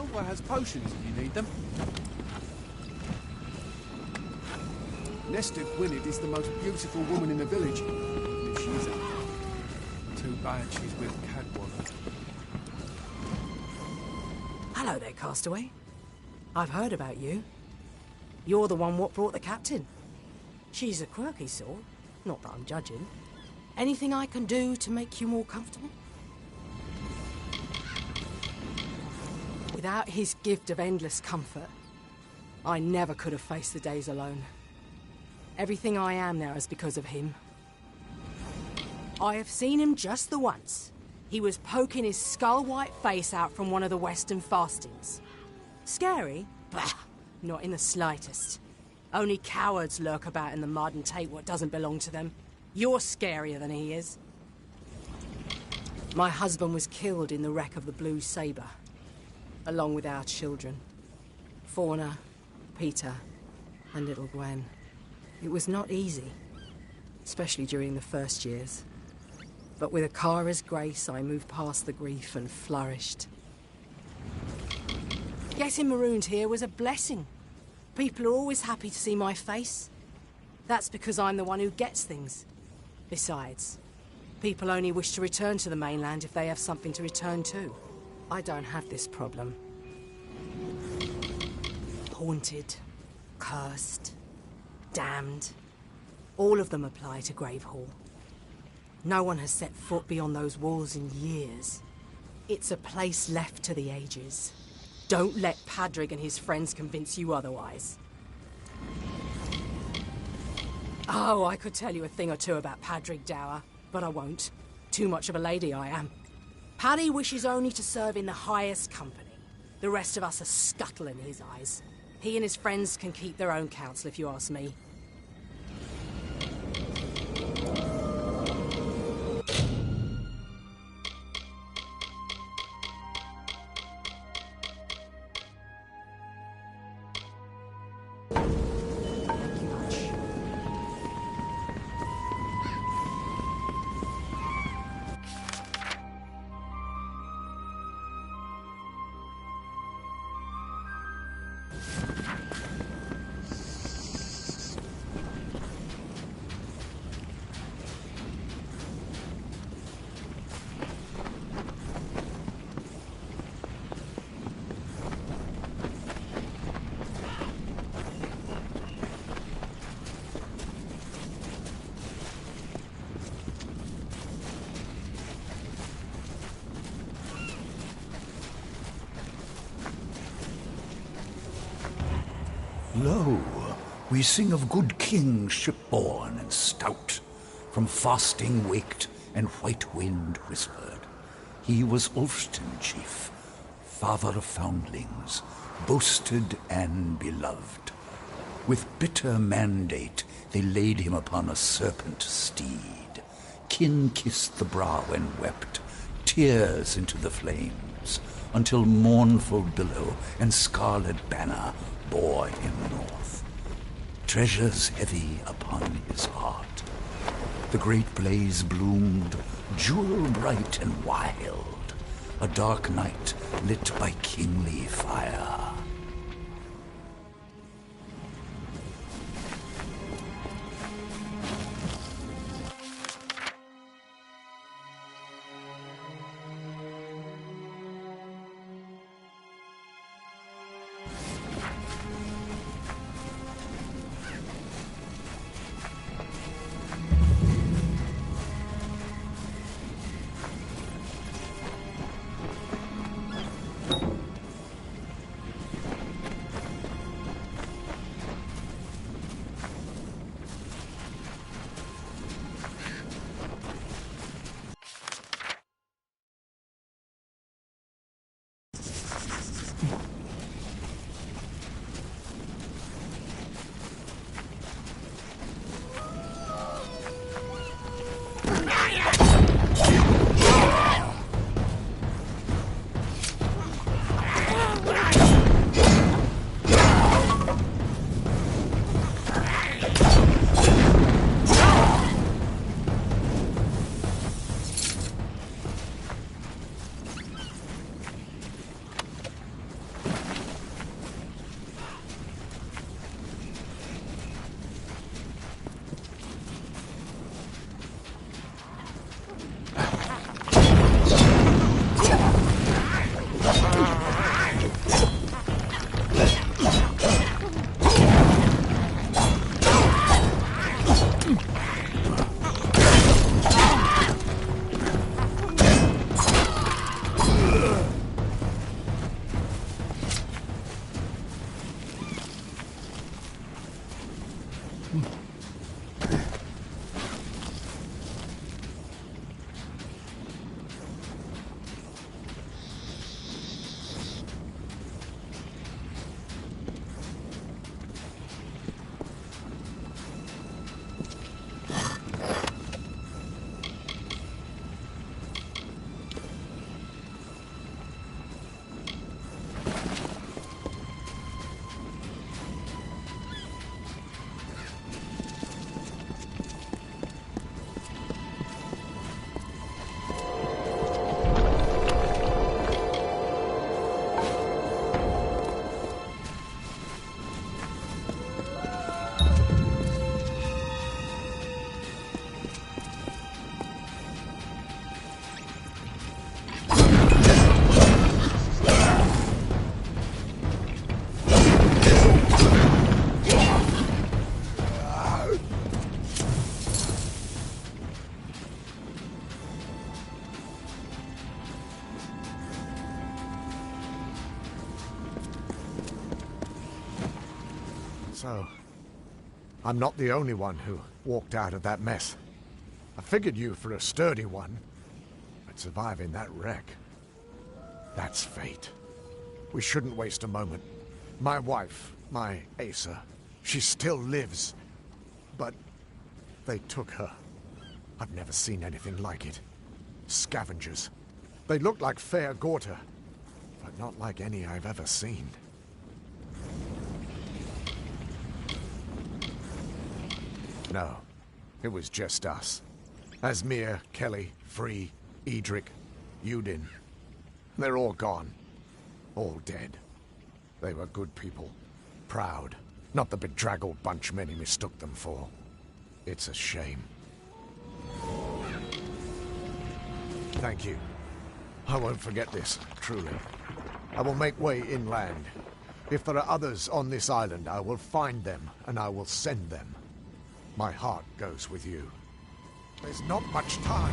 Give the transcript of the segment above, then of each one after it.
Silver has potions if you need them. Nesta Gwynedd is the most beautiful woman in the village. If she's up. Too bad she's with Cadwallader. Hello there, Castaway. I've heard about you. You're the one what brought the captain. She's a quirky sort. Not that I'm judging. Anything I can do to make you more comfortable? Without his gift of endless comfort, I never could have faced the days alone. Everything I am now is because of him. I have seen him just the once. He was poking his skull-white face out from one of the Western fastings. Scary? Bah! Not in the slightest. Only cowards lurk about in the mud and take what doesn't belong to them. You're scarier than he is. My husband was killed in the wreck of the Blue Sabre, along with our children. Fauna, Peter, and little Gwen. It was not easy, especially during the first years. But with Akara's grace, I moved past the grief and flourished. Getting marooned here was a blessing. People are always happy to see my face. That's because I'm the one who gets things. Besides, people only wish to return to the mainland if they have something to return to. I don't have this problem. Haunted, cursed, damned. All of them apply to Gravehall. No one has set foot beyond those walls in years. It's a place left to the ages. Don't let Padrig and his friends convince you otherwise. Oh, I could tell you a thing or two about Padrig Dower, but I won't. Too much of a lady I am. Paddy wishes only to serve in the highest company. The rest of us are scuttle in his eyes. He and his friends can keep their own counsel, if you ask me. Lo, we sing of good kings shipborne and stout, from fasting waked and white wind whispered. He was Ulfston chief, father of foundlings, boasted and beloved. With bitter mandate they laid him upon a serpent steed. Kin kissed the brow and wept, tears into the flames, until mournful billow and scarlet banner bore him north. Treasures heavy upon his heart. The great blaze bloomed, jewel-bright and wild, a dark night lit by kingly fire. So, I'm not the only one who walked out of that mess. I figured you for a sturdy one, but surviving that wreck, that's fate. We shouldn't waste a moment. My wife, my Asa, she still lives, but they took her. I've never seen anything like it. Scavengers. They look like fair Gorta, but not like any I've ever seen. No, it was just us. Asmir, Kelly, Free, Edric, Udin. They're all gone. All dead. They were good people. Proud. Not the bedraggled bunch many mistook them for. It's a shame. Thank you. I won't forget this, truly. I will make way inland. If there are others on this island, I will find them, and I will send them. My heart goes with you. There's not much time.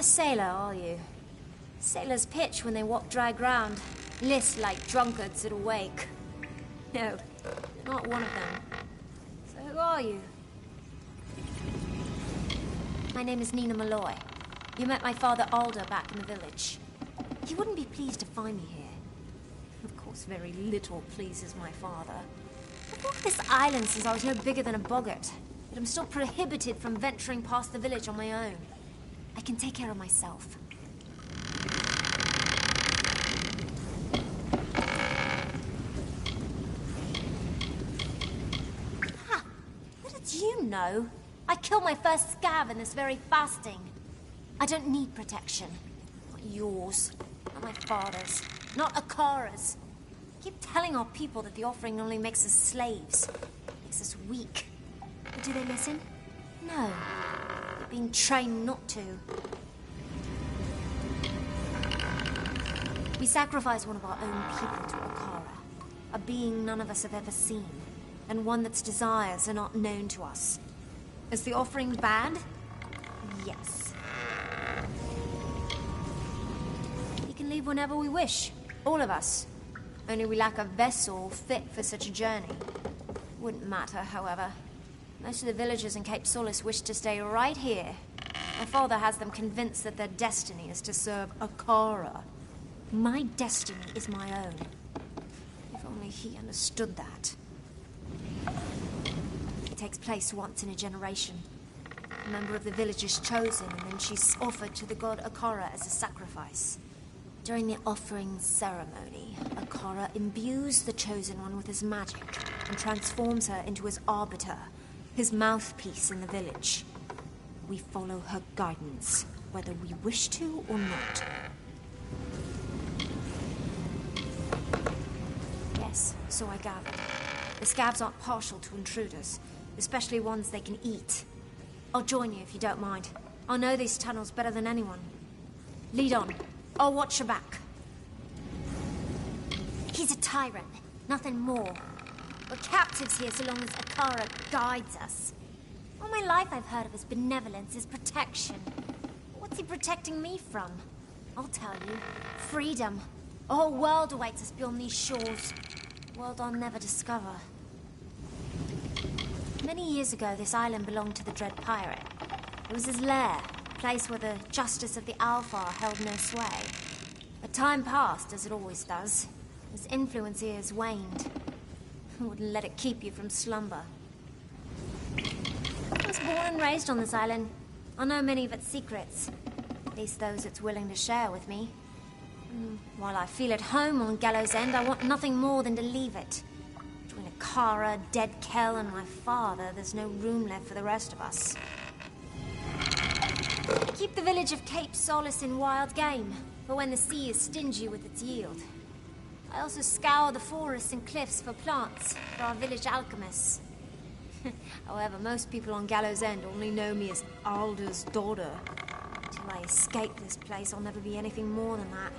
Sailor, are you? Sailors pitch when they walk dry ground, list like drunkards at a wake. No, you're not one of them. So who are you? My name is Nina Malloy. You met my father Alder back in the village. He wouldn't be pleased to find me here. Of course, very little pleases my father. I've walked this island since I was no bigger than a boggart, but I'm still prohibited from venturing past the village on my own. I can take care of myself. Ha! What did you know? I killed my first scav in this very fasting. I don't need protection. Not yours. Not my father's. Not Akara's. Keep telling our people that the offering only makes us slaves. Makes us weak. But do they listen? No. Being trained not to. We sacrifice one of our own people to Akara, a being none of us have ever seen, and one that's desires are not known to us. Is the offering bad? Yes. We can leave whenever we wish, all of us. Only we lack a vessel fit for such a journey. Wouldn't matter, however. Most of the villagers in Cape Solace wish to stay right here. My father has them convinced that their destiny is to serve Akara. My destiny is my own. If only he understood that. It takes place once in a generation. A member of the village is chosen, and then she's offered to the god Akara as a sacrifice. During the offering ceremony, Akara imbues the chosen one with his magic and transforms her into his arbiter, his mouthpiece in the village. We follow her guidance, whether we wish to or not. Yes, so I gathered. The scavs aren't partial to intruders, especially ones they can eat. I'll join you if you don't mind. I know these tunnels better than anyone. Lead on. I'll watch your back. He's a tyrant, nothing more. We're captives here so long as Akara guides us. All my life I've heard of his benevolence, his protection. What's he protecting me from? I'll tell you. Freedom. A whole world awaits us beyond these shores. A world I'll never discover. Many years ago, this island belonged to the Dread Pirate. It was his lair, a place where the justice of the Alfar held no sway. But time passed, as it always does. His influence here has waned. I wouldn't let it keep you from slumber. I was born and raised on this island. I know many of its secrets. At least those it's willing to share with me. While I feel at home on Gallows End, I want nothing more than to leave it. Between Akara, Dead Kell, and my father, there's no room left for the rest of us. I keep the village of Cape Solace in wild game, for when the sea is stingy with its yield. I also scour the forests and cliffs for plants for our village alchemists. However, most people on Gallows End only know me as Alder's daughter. Until I escape this place, I'll never be anything more than that.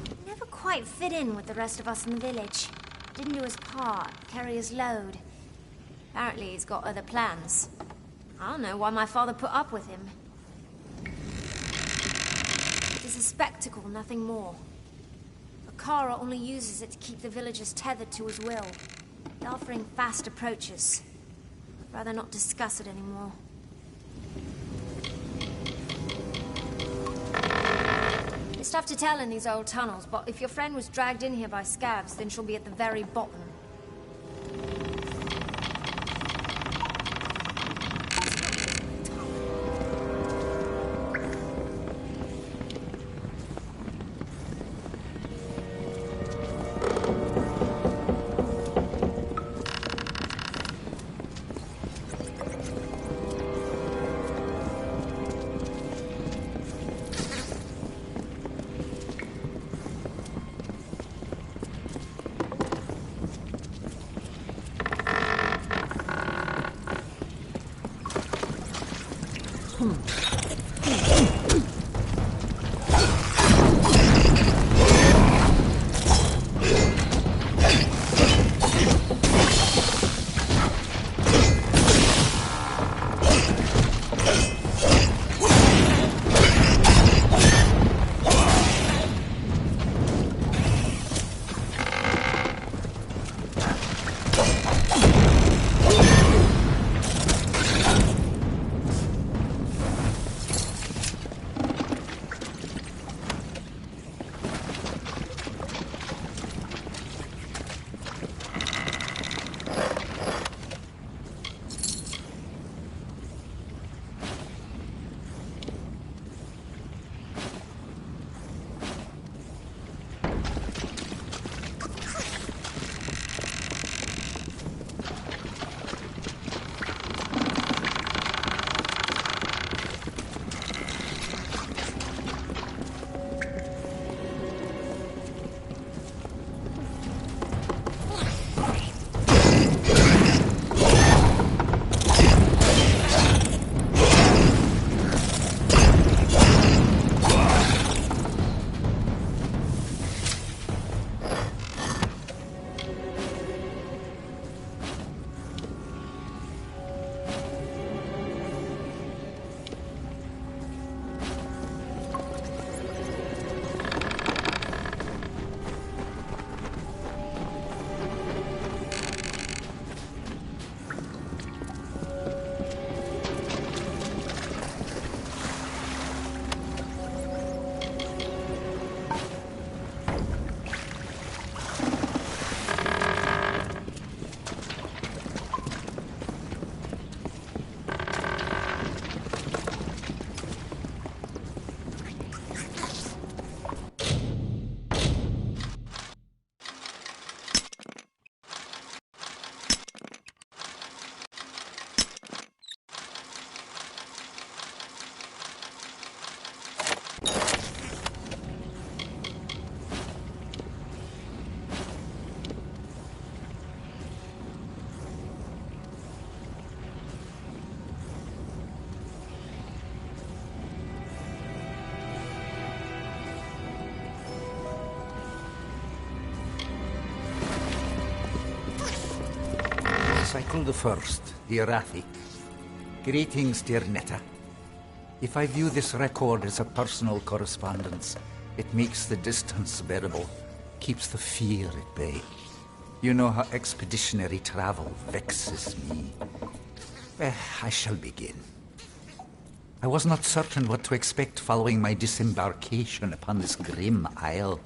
He never quite fit in with the rest of us in the village. Didn't do his part, carry his load. Apparently he's got other plans. I don't know why my father put up with him. It is a spectacle, nothing more. Akara only uses it to keep the villagers tethered to his will. They're offering fast approaches. I'd rather not discuss it anymore. There's stuff to tell in these old tunnels, but if your friend was dragged in here by scavs, then she'll be at the very bottom. April the 1st, the Arathi. Greetings, dear Netta. If I view this record as a personal correspondence, it makes the distance bearable, keeps the fear at bay. You know how expeditionary travel vexes me. I shall begin. I was not certain what to expect following my disembarkation upon this grim isle.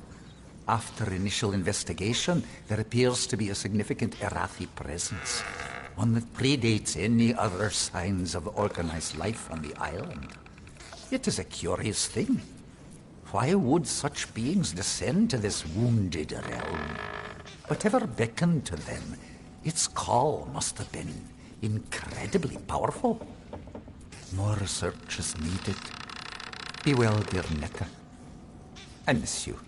After initial investigation, there appears to be a significant Arathi presence, one that predates any other signs of organized life on the island. It is a curious thing. Why would such beings descend to this wounded realm? Whatever beckoned to them, its call must have been incredibly powerful. More research is needed. Be well, dear Netta. I miss you.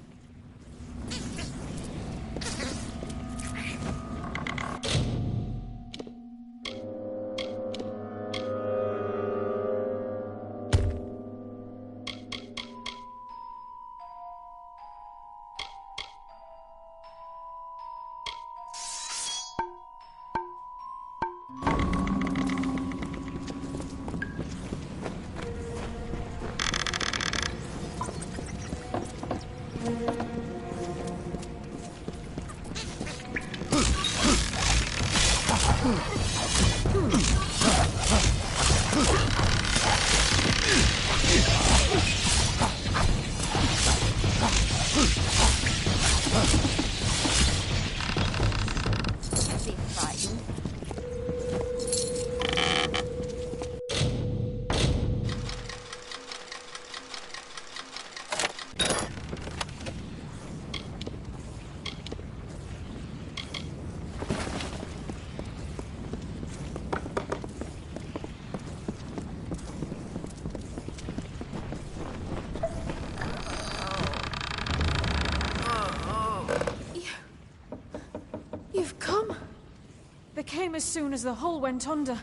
Came as soon as the hull went under.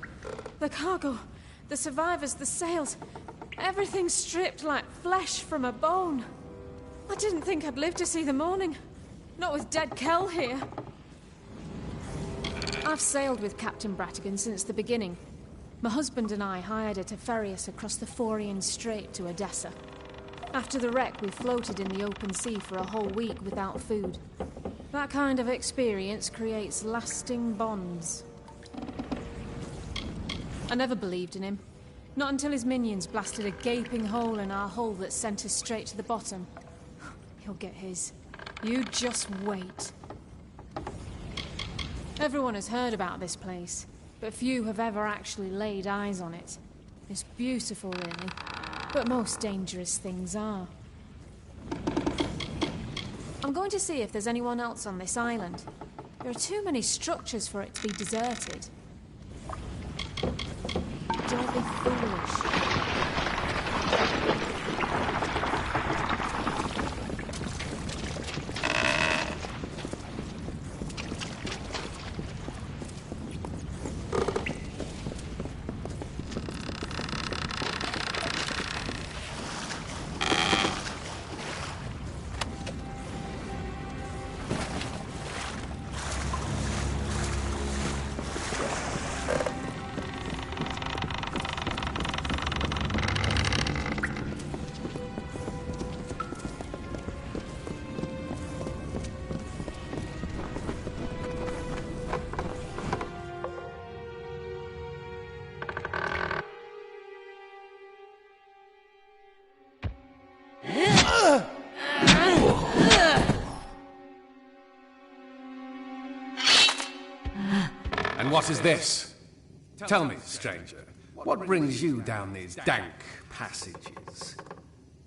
The cargo, the survivors, the sails, everything stripped like flesh from a bone. I didn't think I'd live to see the morning. Not with dead Kel here. I've sailed with Captain Bratigan since the beginning. My husband and I hired her to ferry us across the Forian Strait to Odessa. After the wreck, we floated in the open sea for a whole week without food. That kind of experience creates lasting bonds. I never believed in him. Not until his minions blasted a gaping hole in our hull that sent us straight to the bottom. He'll get his. You just wait. Everyone has heard about this place, but few have ever actually laid eyes on it. It's beautiful, really, but most dangerous things are. I'm going to see if there's anyone else on this island. There are too many structures for it to be deserted. Don't be foolish. And what is this? Tell me, stranger, what brings you down these dank passages?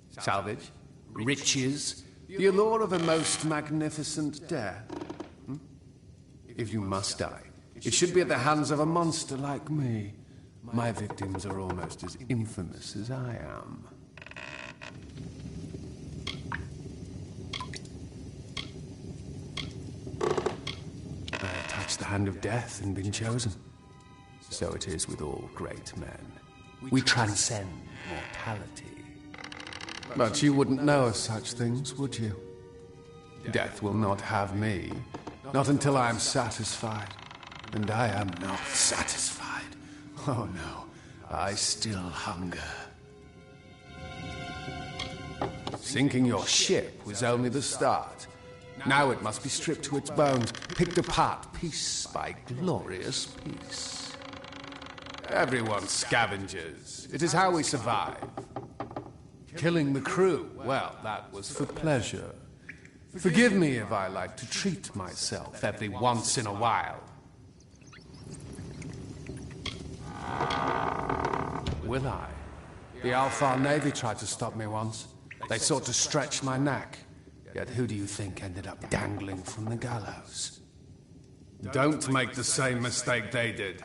Salvage? Riches? The allure of a most magnificent death? If you must die, it should be at the hands of a monster like me. My victims are almost as infamous as I am. The hand of death and been chosen. So it is with all great men. We transcend mortality. But you wouldn't know of such things, would you? Death will not have me, not until I am satisfied. And I am not satisfied. Oh no, I still hunger. Sinking your ship was only the start. Now it must be stripped to its bones, picked apart piece by glorious piece. Everyone's scavengers. It is how we survive. Killing the crew, well, that was for pleasure. Forgive me if I like to treat myself every once in a while. Will I? The Alpha Navy tried to stop me once. They sought to stretch my neck. Yet who do you think ended up dangling from the gallows? Don't make the same mistake they did.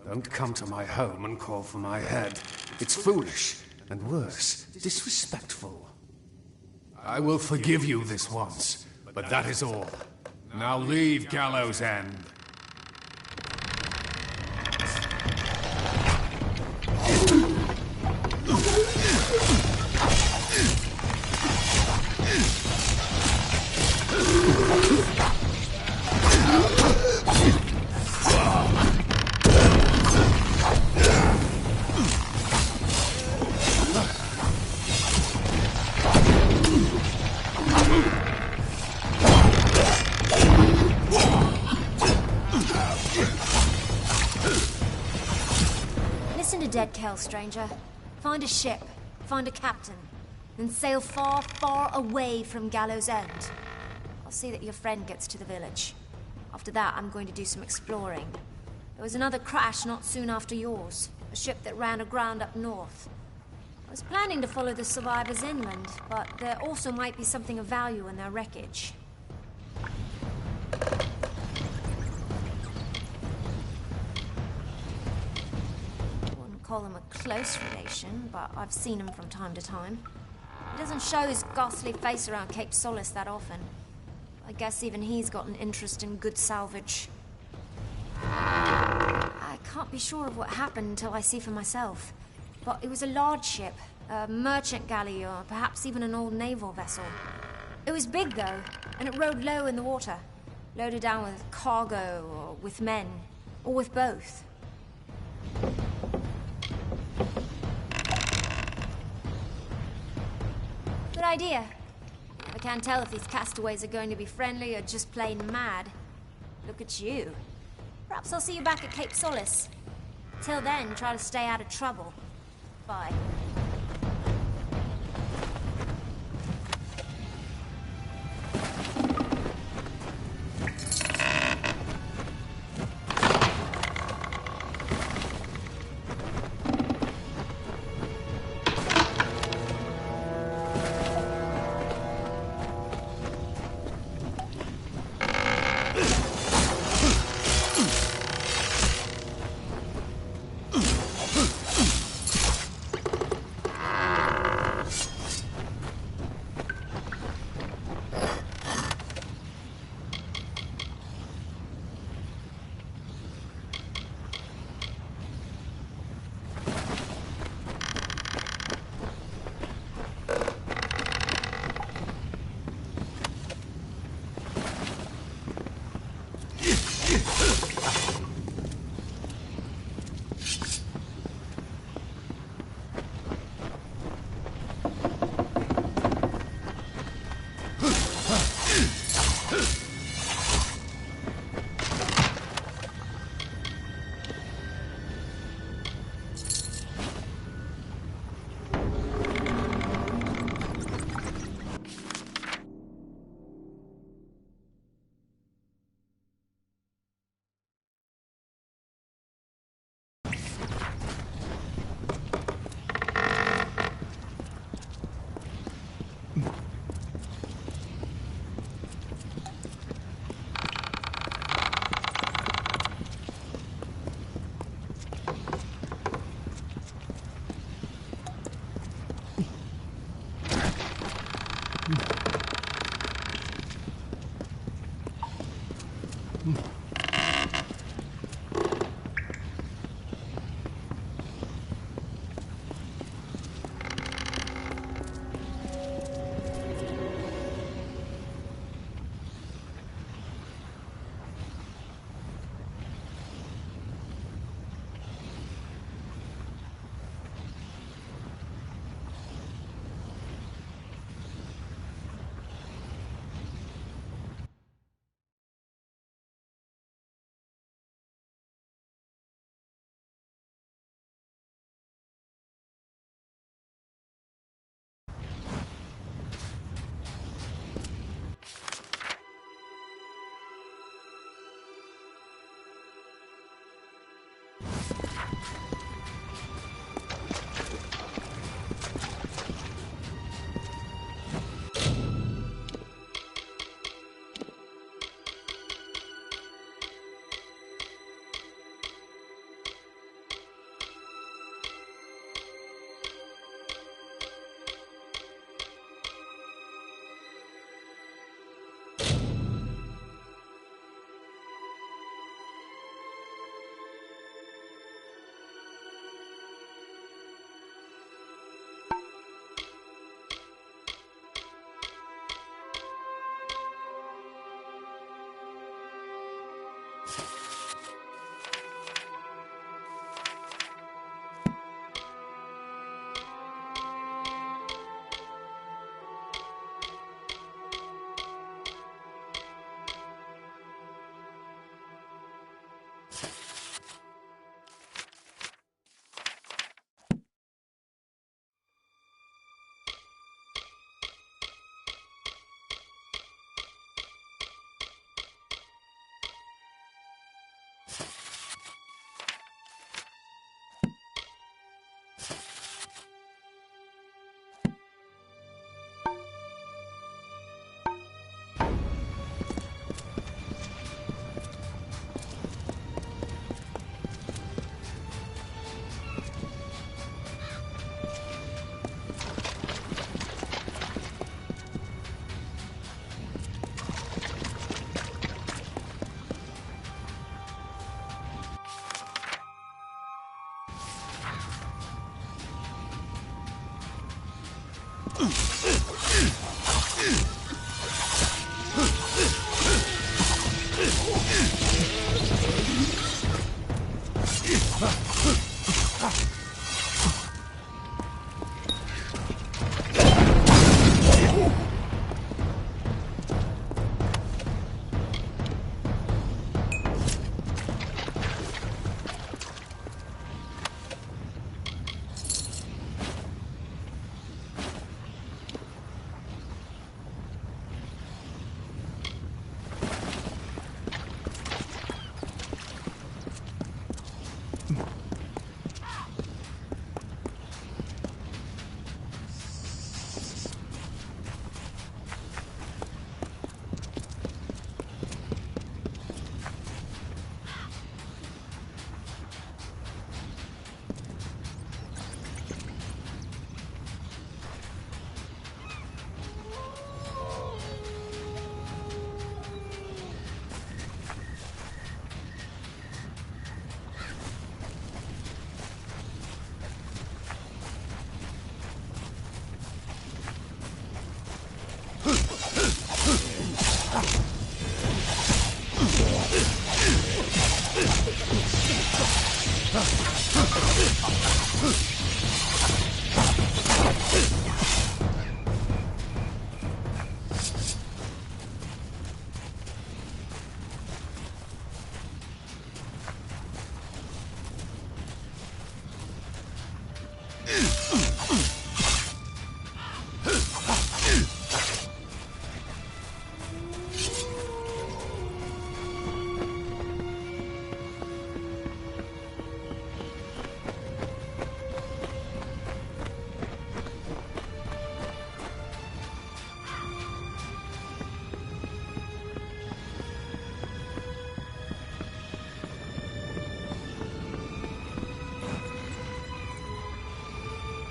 Don't come to my home and call for my head. It's foolish, and worse, disrespectful. I will forgive you this once, but that is all. Now leave Gallows End. Dead Kel, stranger. Find a ship, find a captain, then sail far, far away from Gallows End. I'll see that your friend gets to the village. After that, I'm going to do some exploring. There was another crash not soon after yours, a ship that ran aground up north. I was planning to follow the survivors inland, but there also might be something of value in their wreckage. Call him a close relation, but I've seen him from time to time. He doesn't show his ghastly face around Cape Solace that often. I guess even he's got an interest in good salvage. I can't be sure of what happened until I see for myself, but it was a large ship, a merchant galley, or perhaps even an old naval vessel. It was big, though, and it rode low in the water, loaded down with cargo, or with men, or with both. Good idea. I can't tell if these castaways are going to be friendly or just plain mad. Look at you. Perhaps I'll see you back at Cape Solace. Till then, try to stay out of trouble. Bye.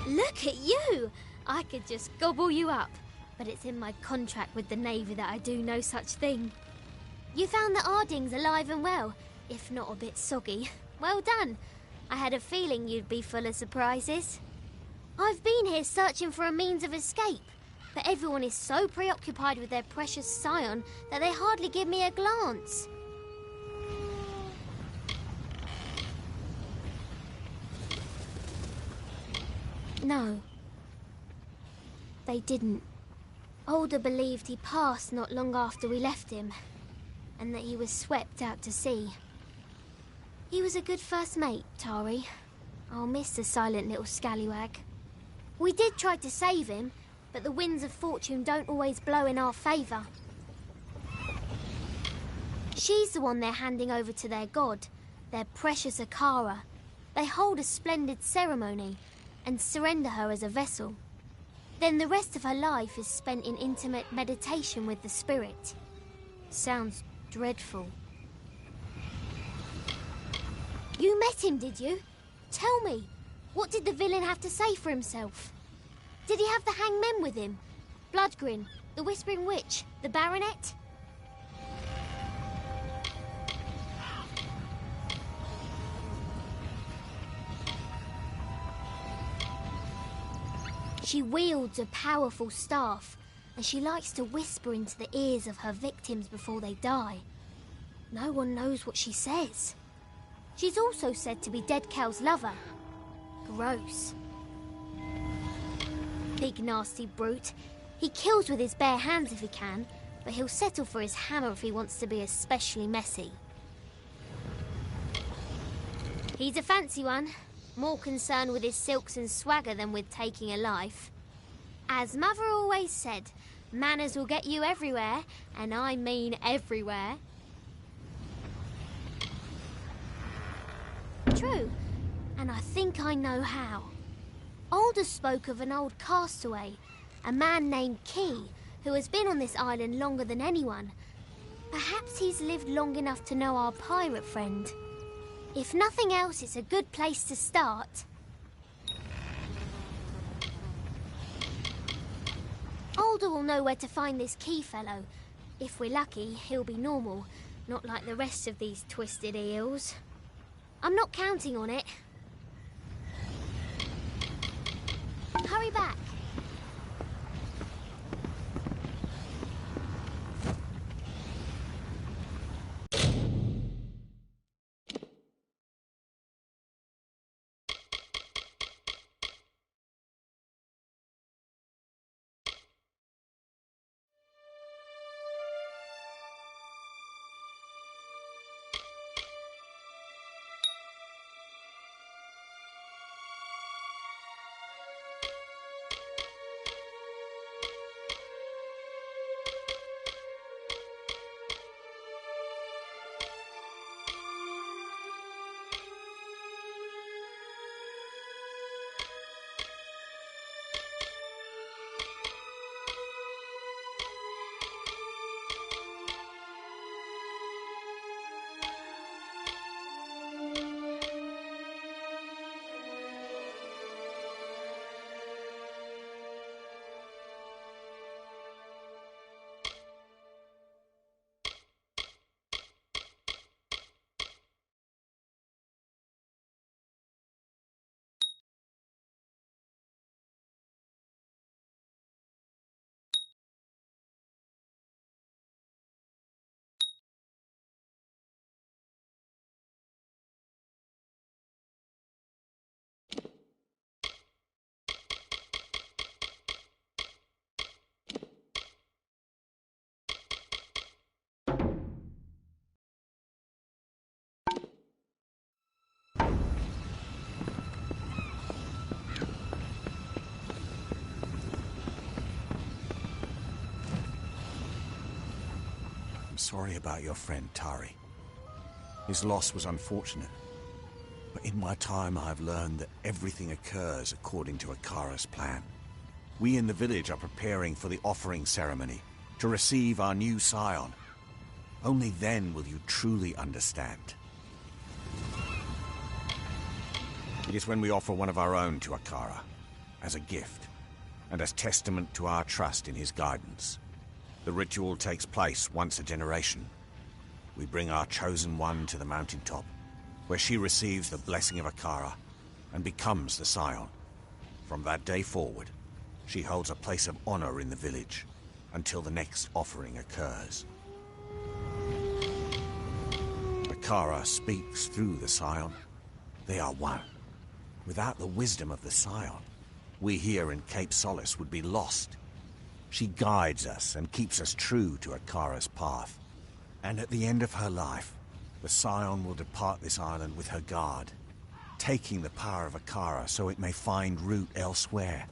Look at you! I could just gobble you up, but it's in my contract with the Navy that I do no such thing. You found the Ardings alive and well, if not a bit soggy. Well done. I had a feeling you'd be full of surprises. I've been here searching for a means of escape, but everyone is so preoccupied with their precious scion that they hardly give me a glance. No, they didn't. Alder believed he passed not long after we left him, and that he was swept out to sea. He was a good first mate, Tari. I'll miss the silent little scallywag. We did try to save him, but the winds of fortune don't always blow in our favour. She's the one they're handing over to their god, their precious Akara. They hold a splendid ceremony and surrender her as a vessel. Then the rest of her life is spent in intimate meditation with the spirit. Sounds dreadful. You met him, did you? Tell me, what did the villain have to say for himself? Did he have the hangmen with him? Bloodgrin, the Whispering Witch, the Baronet? She wields a powerful staff, and she likes to whisper into the ears of her victims before they die. No one knows what she says. She's also said to be Dead Cal's lover. Gross. Big nasty brute. He kills with his bare hands if he can, but he'll settle for his hammer if he wants to be especially messy. He's a fancy one. More concerned with his silks and swagger than with taking a life. As Mother always said, manners will get you everywhere, and I mean everywhere. True, and I think I know how. Alder spoke of an old castaway, a man named Key, who has been on this island longer than anyone. Perhaps he's lived long enough to know our pirate friend. If nothing else, it's a good place to start. Alder will know where to find this Key fellow. If we're lucky, he'll be normal, not like the rest of these twisted eels. I'm not counting on it. Hurry back. sorry about your friend, Tari. His loss was unfortunate. But in my time, I have learned that everything occurs according to Akara's plan. We in the village are preparing for the offering ceremony to receive our new scion. Only then will you truly understand. It is when we offer one of our own to Akara, as a gift, and as testament to our trust in his guidance. The ritual takes place once a generation. We bring our chosen one to the mountaintop, where she receives the blessing of Akara and becomes the scion. From that day forward, she holds a place of honor in the village until the next offering occurs. Akara speaks through the scion. They are one. Without the wisdom of the scion, we here in Cape Solace would be lost. She guides us and keeps us true to Akara's path. And at the end of her life, the scion will depart this island with her guard, taking the power of Akara so it may find root elsewhere,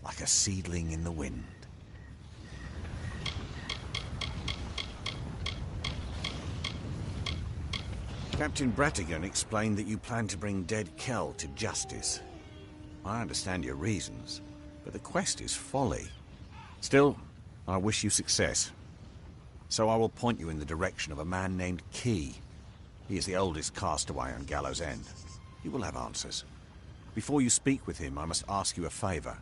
like a seedling in the wind. Captain Bratigan explained that you plan to bring dead Kell to justice. I understand your reasons, but the quest is folly. Still, I wish you success. So I will point you in the direction of a man named Key. He is the oldest castaway on Gallows End. He will have answers. Before you speak with him, I must ask you a favor.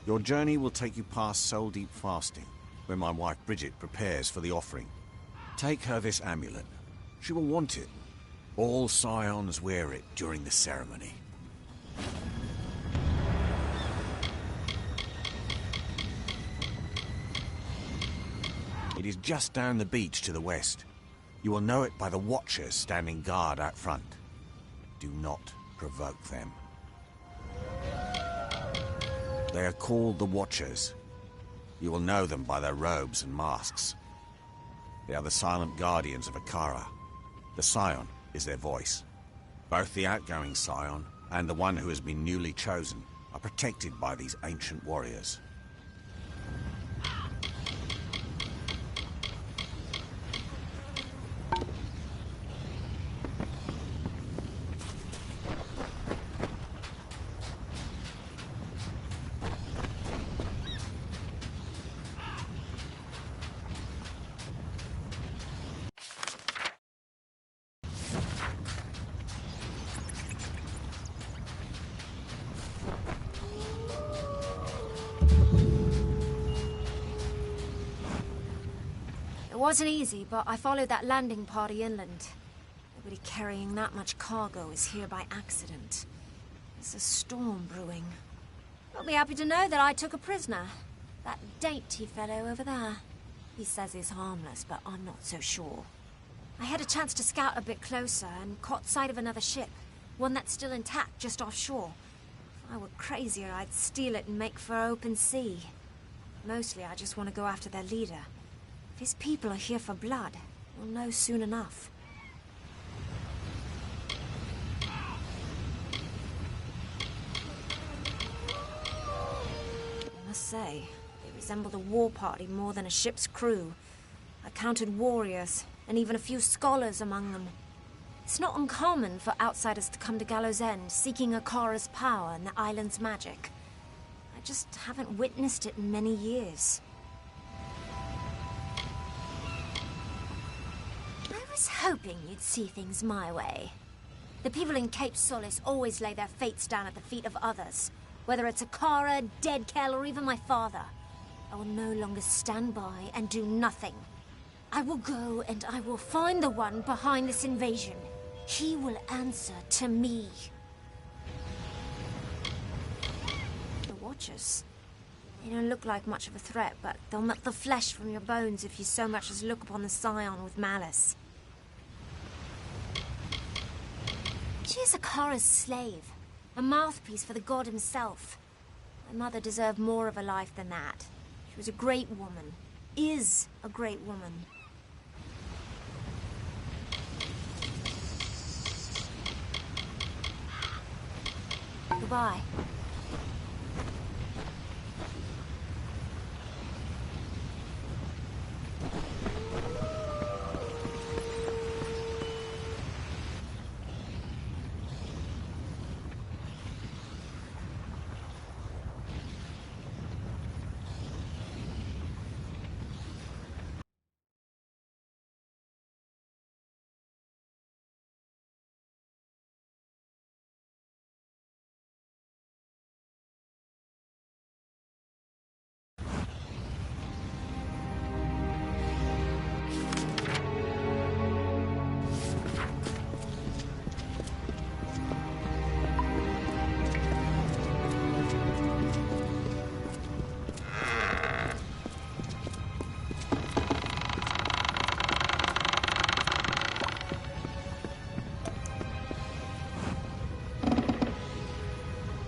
Your journey will take you past Soul Deep Fasting, where my wife Bridget prepares for the offering. Take her this amulet. She will want it. All scions wear it during the ceremony. It is just down the beach to the west. You will know it by the Watchers standing guard out front. Do not provoke them. They are called the Watchers. You will know them by their robes and masks. They are the silent guardians of Akara. The scion is their voice. Both the outgoing scion and the one who has been newly chosen are protected by these ancient warriors. It wasn't easy, but I followed that landing party inland. Nobody carrying that much cargo is here by accident. There's a storm brewing. You'll be happy to know that I took a prisoner. That dainty fellow over there. He says he's harmless, but I'm not so sure. I had a chance to scout a bit closer and caught sight of another ship. One that's still intact just offshore. If I were crazier, I'd steal it and make for open sea. Mostly, I just want to go after their leader. If his people are here for blood, we'll know soon enough. I must say, they resembled a war party more than a ship's crew. I counted warriors, and even a few scholars among them. It's not uncommon for outsiders to come to Gallows End, seeking Akara's power and the island's magic. I just haven't witnessed it in many years. I was hoping you'd see things my way. The people in Cape Solace always lay their fates down at the feet of others. Whether it's Akara, Dead Kell, or even my father. I will no longer stand by and do nothing. I will go and I will find the one behind this invasion. He will answer to me. The Watchers. They don't look like much of a threat, but they'll knock the flesh from your bones if you so much as look upon the scion with malice. She is Akara's slave, a mouthpiece for the god himself. My mother deserved more of a life than that. She was a great woman, is a great woman. Goodbye.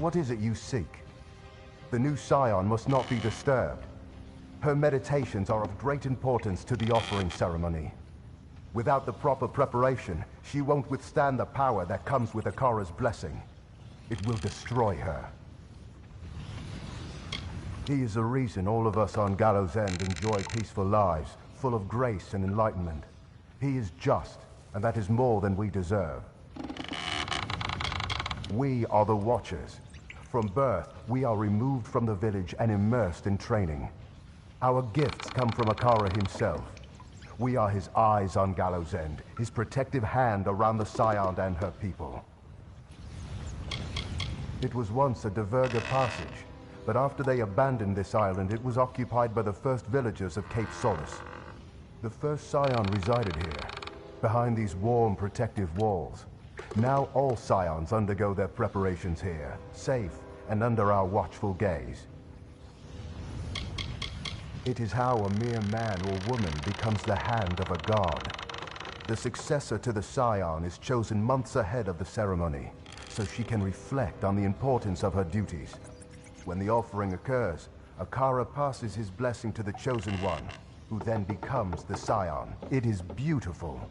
What is it you seek? The new Scion must not be disturbed. Her meditations are of great importance to the offering ceremony. Without the proper preparation, she won't withstand the power that comes with Akara's blessing. It will destroy her. He is the reason all of us on Gallows End enjoy peaceful lives, full of grace and enlightenment. He is just, and that is more than we deserve. We are the Watchers. From birth, we are removed from the village and immersed in training. Our gifts come from Akara himself. We are his eyes on Gallows End, his protective hand around the Scion and her people. It was once a Diverga passage, but after they abandoned this island, it was occupied by the first villagers of Cape Solace. The first Scion resided here, behind these warm, protective walls. Now all Scions undergo their preparations here, safe and under our watchful gaze. It is how a mere man or woman becomes the hand of a god. The successor to the Scion is chosen months ahead of the ceremony, so she can reflect on the importance of her duties. When the offering occurs, Akara passes his blessing to the Chosen One, who then becomes the Scion. It is beautiful.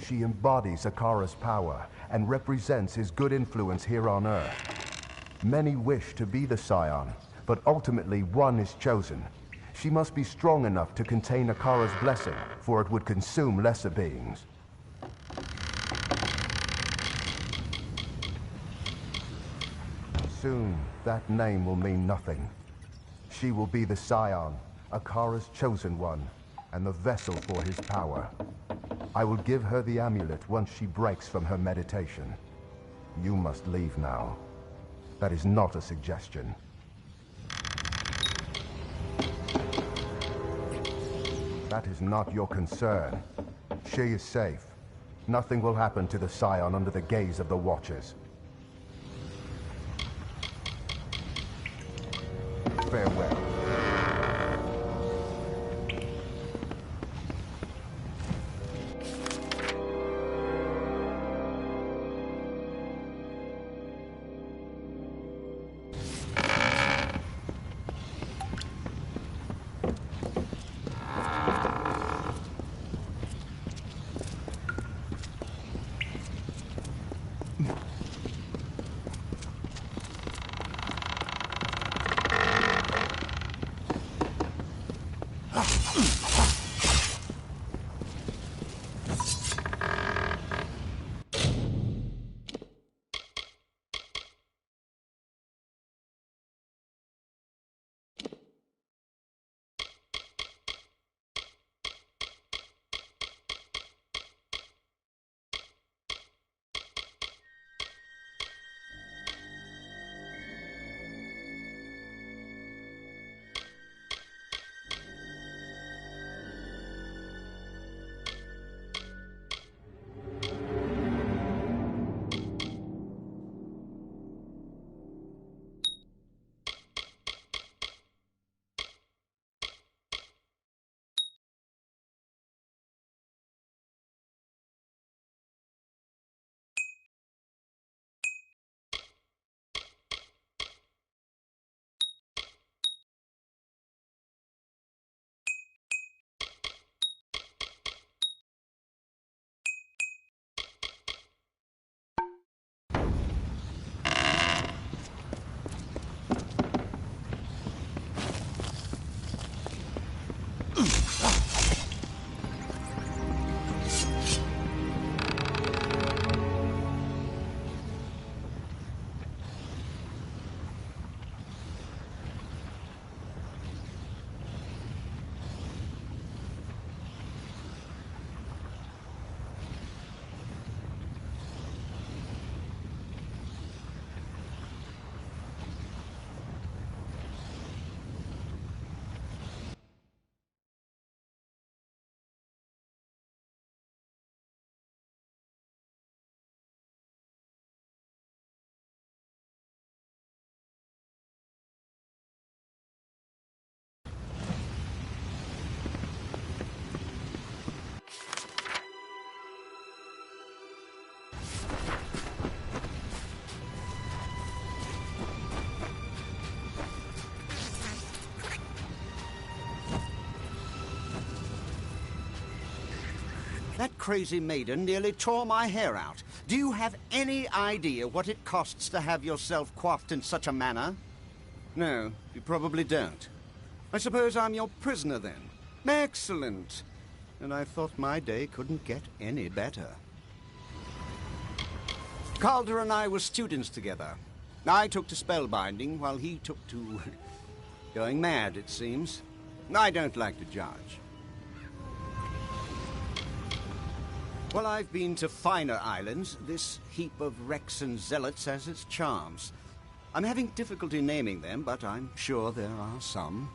She embodies Akara's power and represents his good influence here on Earth. Many wish to be the Scion, but ultimately one is chosen. She must be strong enough to contain Akara's blessing, for it would consume lesser beings. Soon, that name will mean nothing. She will be the Scion, Akara's chosen one, and the vessel for his power. I will give her the amulet once she breaks from her meditation. You must leave now. That is not a suggestion. That is not your concern. She is safe. Nothing will happen to the Scion under the gaze of the Watchers. Farewell. crazy maiden nearly tore my hair out. Do you have any idea what it costs to have yourself coiffed in such a manner? No, you probably don't. I suppose I'm your prisoner then. Excellent. And I thought my day couldn't get any better. Calder and I were students together. I took to spellbinding while he took to going mad, it seems. I don't like to judge. Well, I've been to finer islands. This heap of wrecks and zealots has its charms. I'm having difficulty naming them, but I'm sure there are some.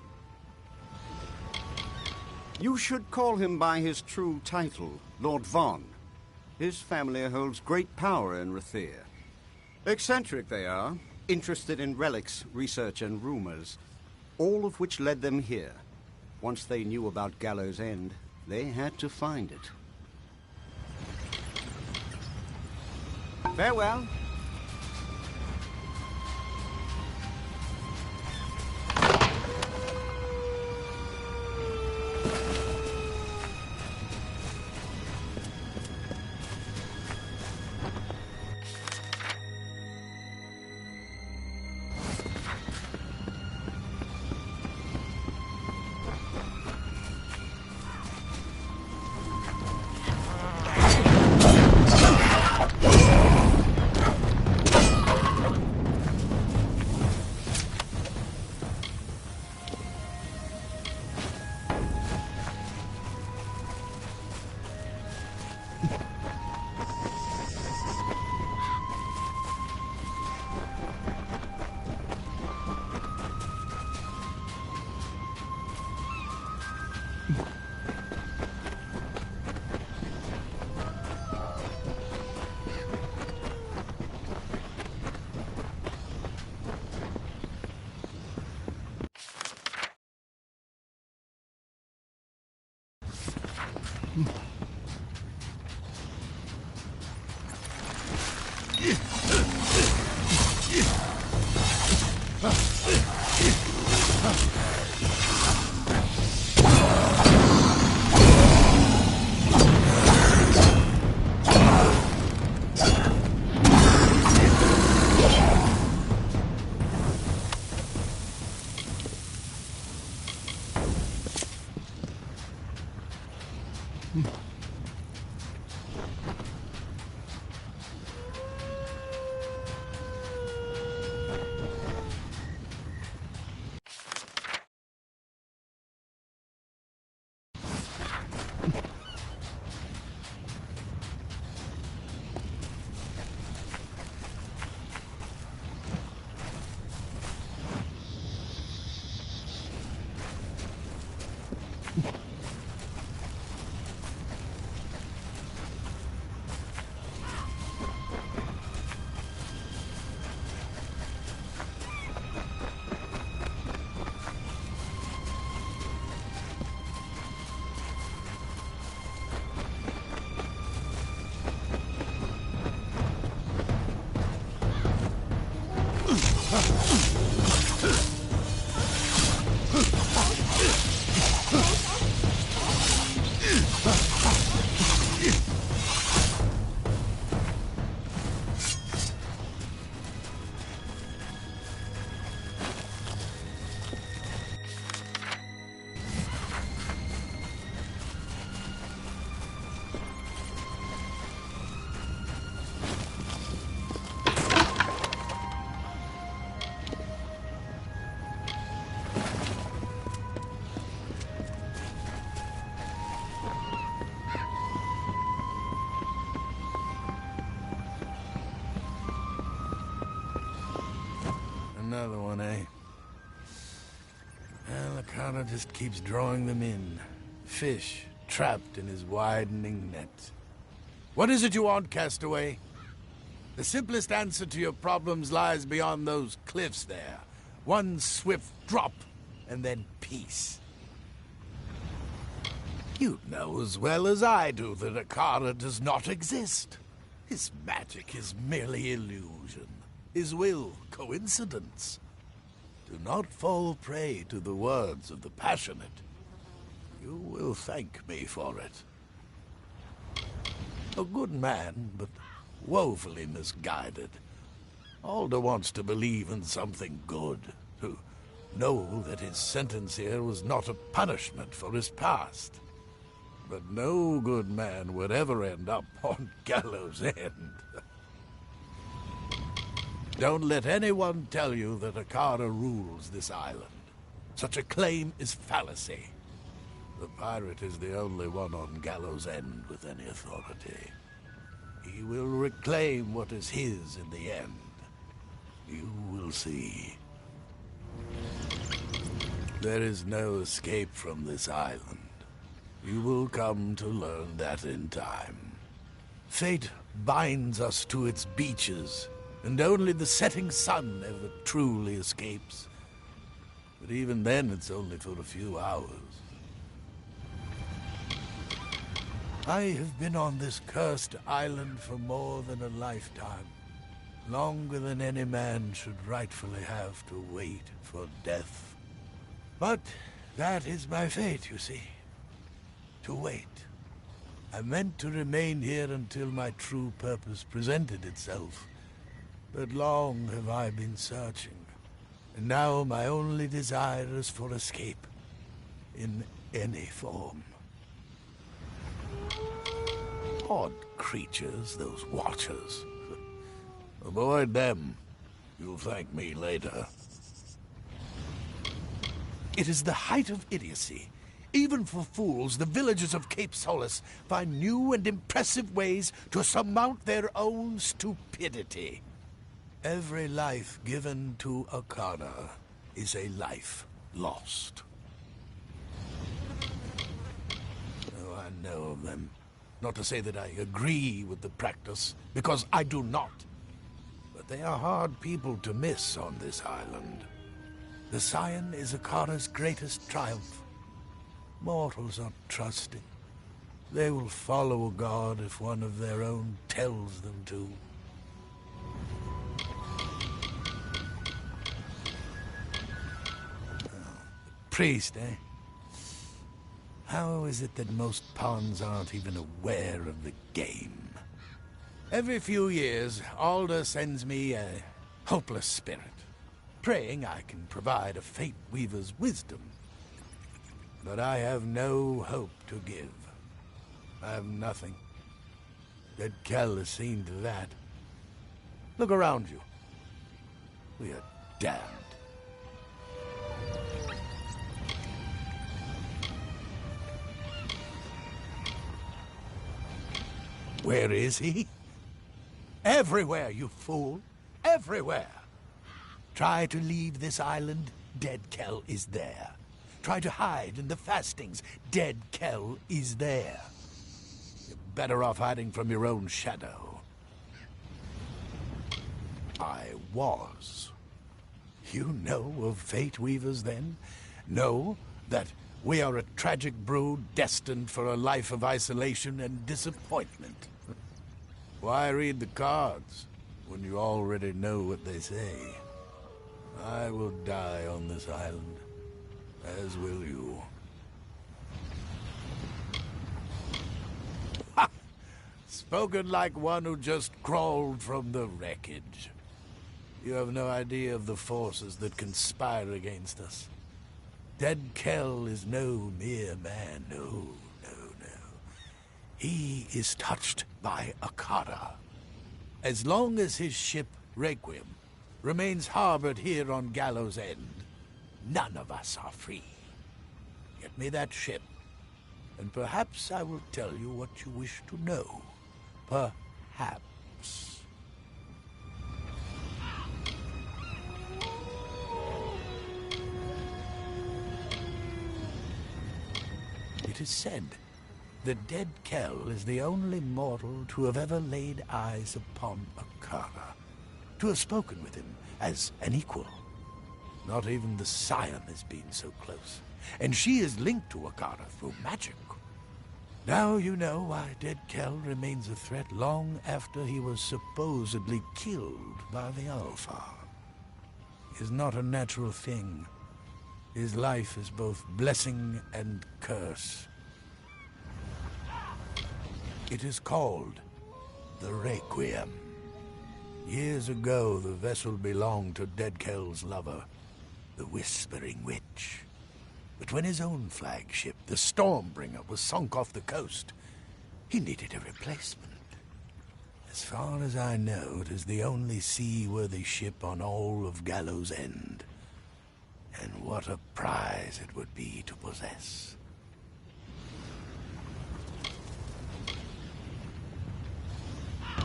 You should call him by his true title, Lord Von. His family holds great power in Rathir. Eccentric they are, interested in relics, research and rumors, all of which led them here. Once they knew about Gallows End, they had to find it. Farewell. Another one, eh? Well, the Carter just keeps drawing them in. Fish trapped in his widening net. What is it you want, Castaway? The simplest answer to your problems lies beyond those cliffs there. One swift drop, and then peace. You know as well as I do that Akara does not exist. His magic is merely illusion. His will, coincidence. Do not fall prey to the words of the passionate. You will thank me for it. A good man, but woefully misguided. Alder wants to believe in something good, to know that his sentence here was not a punishment for his past. But no good man would ever end up on gallows' end. Don't let anyone tell you that Akara rules this island. Such a claim is fallacy. The pirate is the only one on gallows' end with any authority. He will reclaim what is his in the end. You will see. There is no escape from this island. You will come to learn that in time. Fate binds us to its beaches, and only the setting sun ever truly escapes. But even then, it's only for a few hours. I have been on this cursed island for more than a lifetime. Longer than any man should rightfully have to wait for death. But that is my fate, you see. To wait. I meant to remain here until my true purpose presented itself. But long have I been searching, and now my only desire is for escape, in any form. Odd creatures, those Watchers. Avoid them. You'll thank me later. It is the height of idiocy. Even for fools, the villagers of Cape Solace find new and impressive ways to surmount their own stupidity. Every life given to Akara is a life lost. Oh, I know of them. Not to say that I agree with the practice, because I do not. But they are hard people to miss on this island. The Scion is Akara's greatest triumph. Mortals are trusting. They will follow a god if one of their own tells them to. Priest, eh? How is it that most pawns aren't even aware of the game? Every few years, Alder sends me a hopeless spirit, praying I can provide a Fate Weaver's wisdom. But I have no hope to give. I have nothing. Dead Kell has seen to that. Look around you. We are damned. Where is he? Everywhere, you fool. Everywhere. Try to leave this island, Dead Kell is there. Try to hide in the fastings, Dead Kell is there. You're better off hiding from your own shadow. I was. You know of Fate Weavers, then? Know that we are a tragic brood destined for a life of isolation and disappointment. Why read the cards when you already know what they say? I will die on this island, as will you. Ha! Spoken like one who just crawled from the wreckage. You have no idea of the forces that conspire against us. Dead Kell is no mere man, no. He is touched by Akara. As long as his ship, Requiem, remains harbored here on Gallows End, none of us are free. Get me that ship, and perhaps I will tell you what you wish to know. Perhaps. It is said that Dead Kell is the only mortal to have ever laid eyes upon Akara, to have spoken with him as an equal. Not even the Scion has been so close, and she is linked to Akara through magic. Now you know why Dead Kell remains a threat long after he was supposedly killed by the Alpha. He is not a natural thing. His life is both blessing and curse. It is called the Requiem. Years ago, the vessel belonged to Deadkel's lover, the Whispering Witch. But when his own flagship, the Stormbringer, was sunk off the coast, he needed a replacement. As far as I know, it is the only seaworthy ship on all of Gallows End. And what a prize it would be to possess.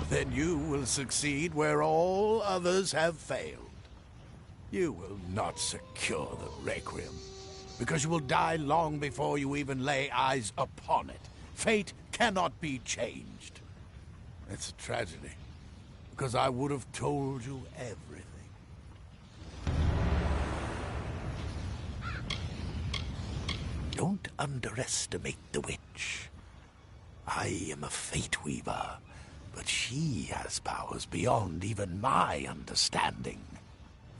Then you will succeed where all others have failed. You will not secure the Requiem, because you will die long before you even lay eyes upon it. Fate cannot be changed. It's a tragedy, because I would have told you everything. Don't underestimate the witch. I am a Fate Weaver, but she has powers beyond even my understanding.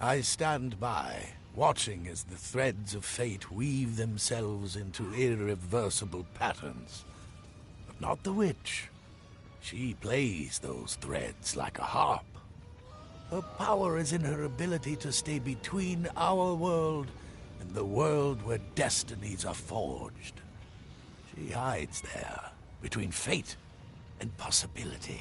I stand by, watching as the threads of fate weave themselves into irreversible patterns. But not the witch. She plays those threads like a harp. Her power is in her ability to stay between our world and the world where destinies are forged. She hides there, between fate and possibility.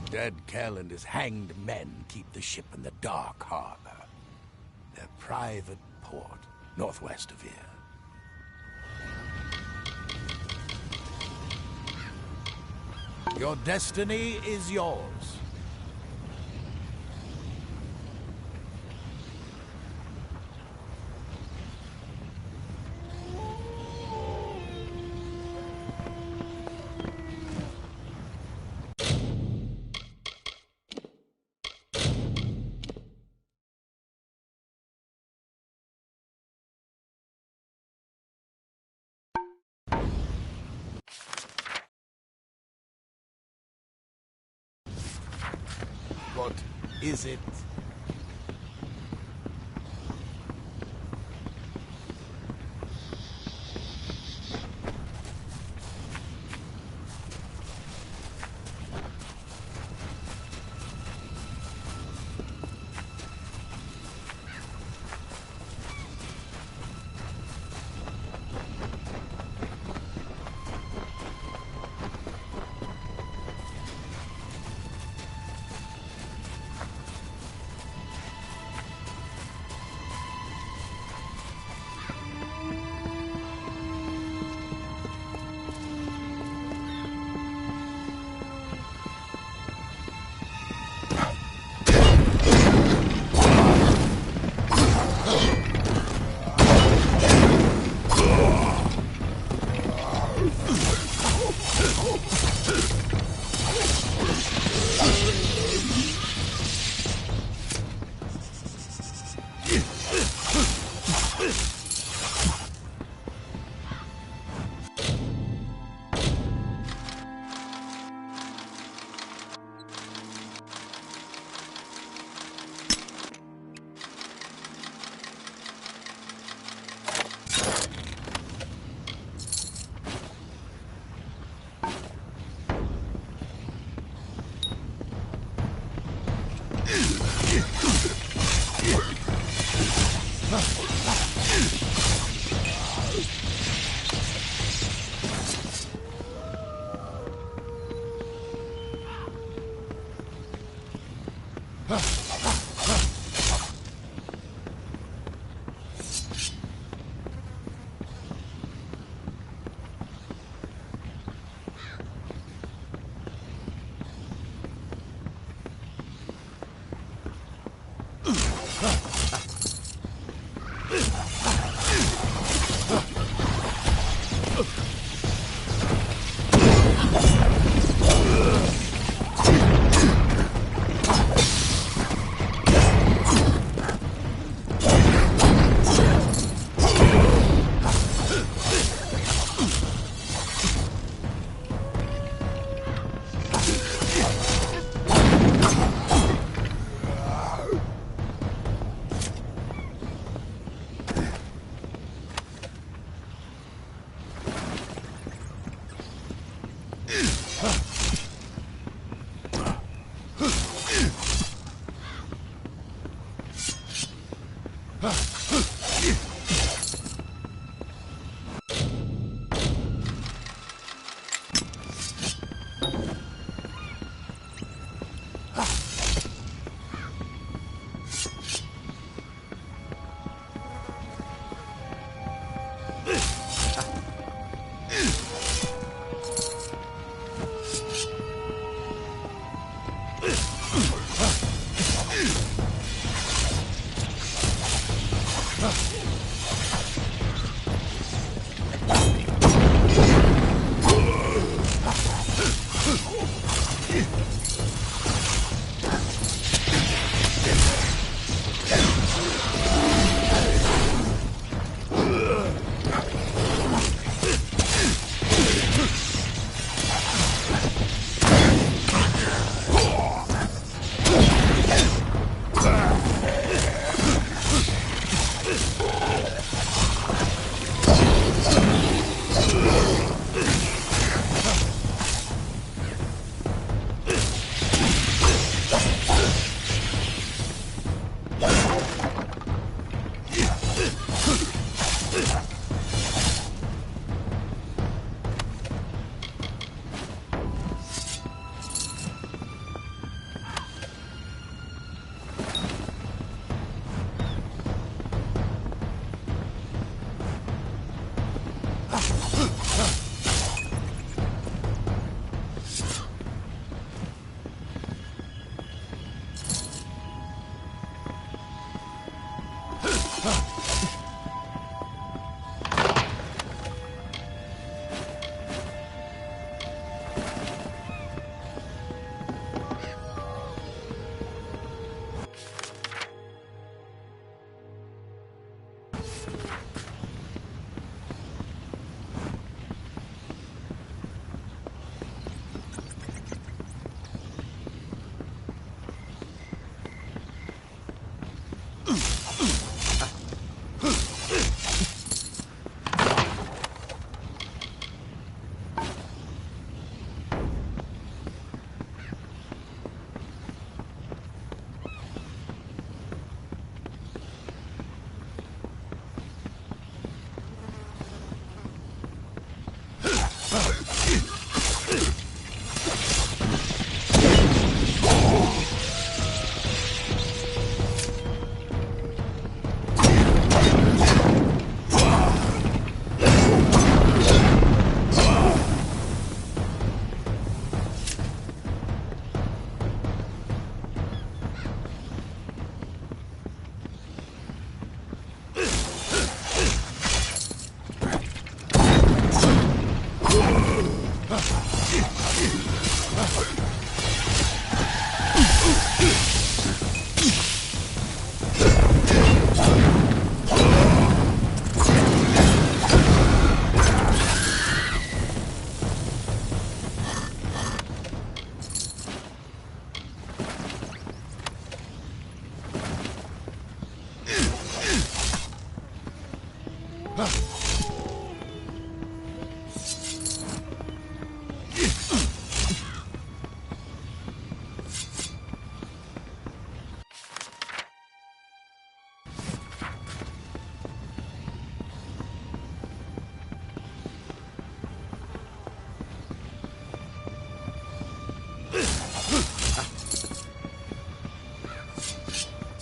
Deadkel and his hanged men keep the ship in the Dark Harbor, their private port northwest of here. Your destiny is yours. What is it?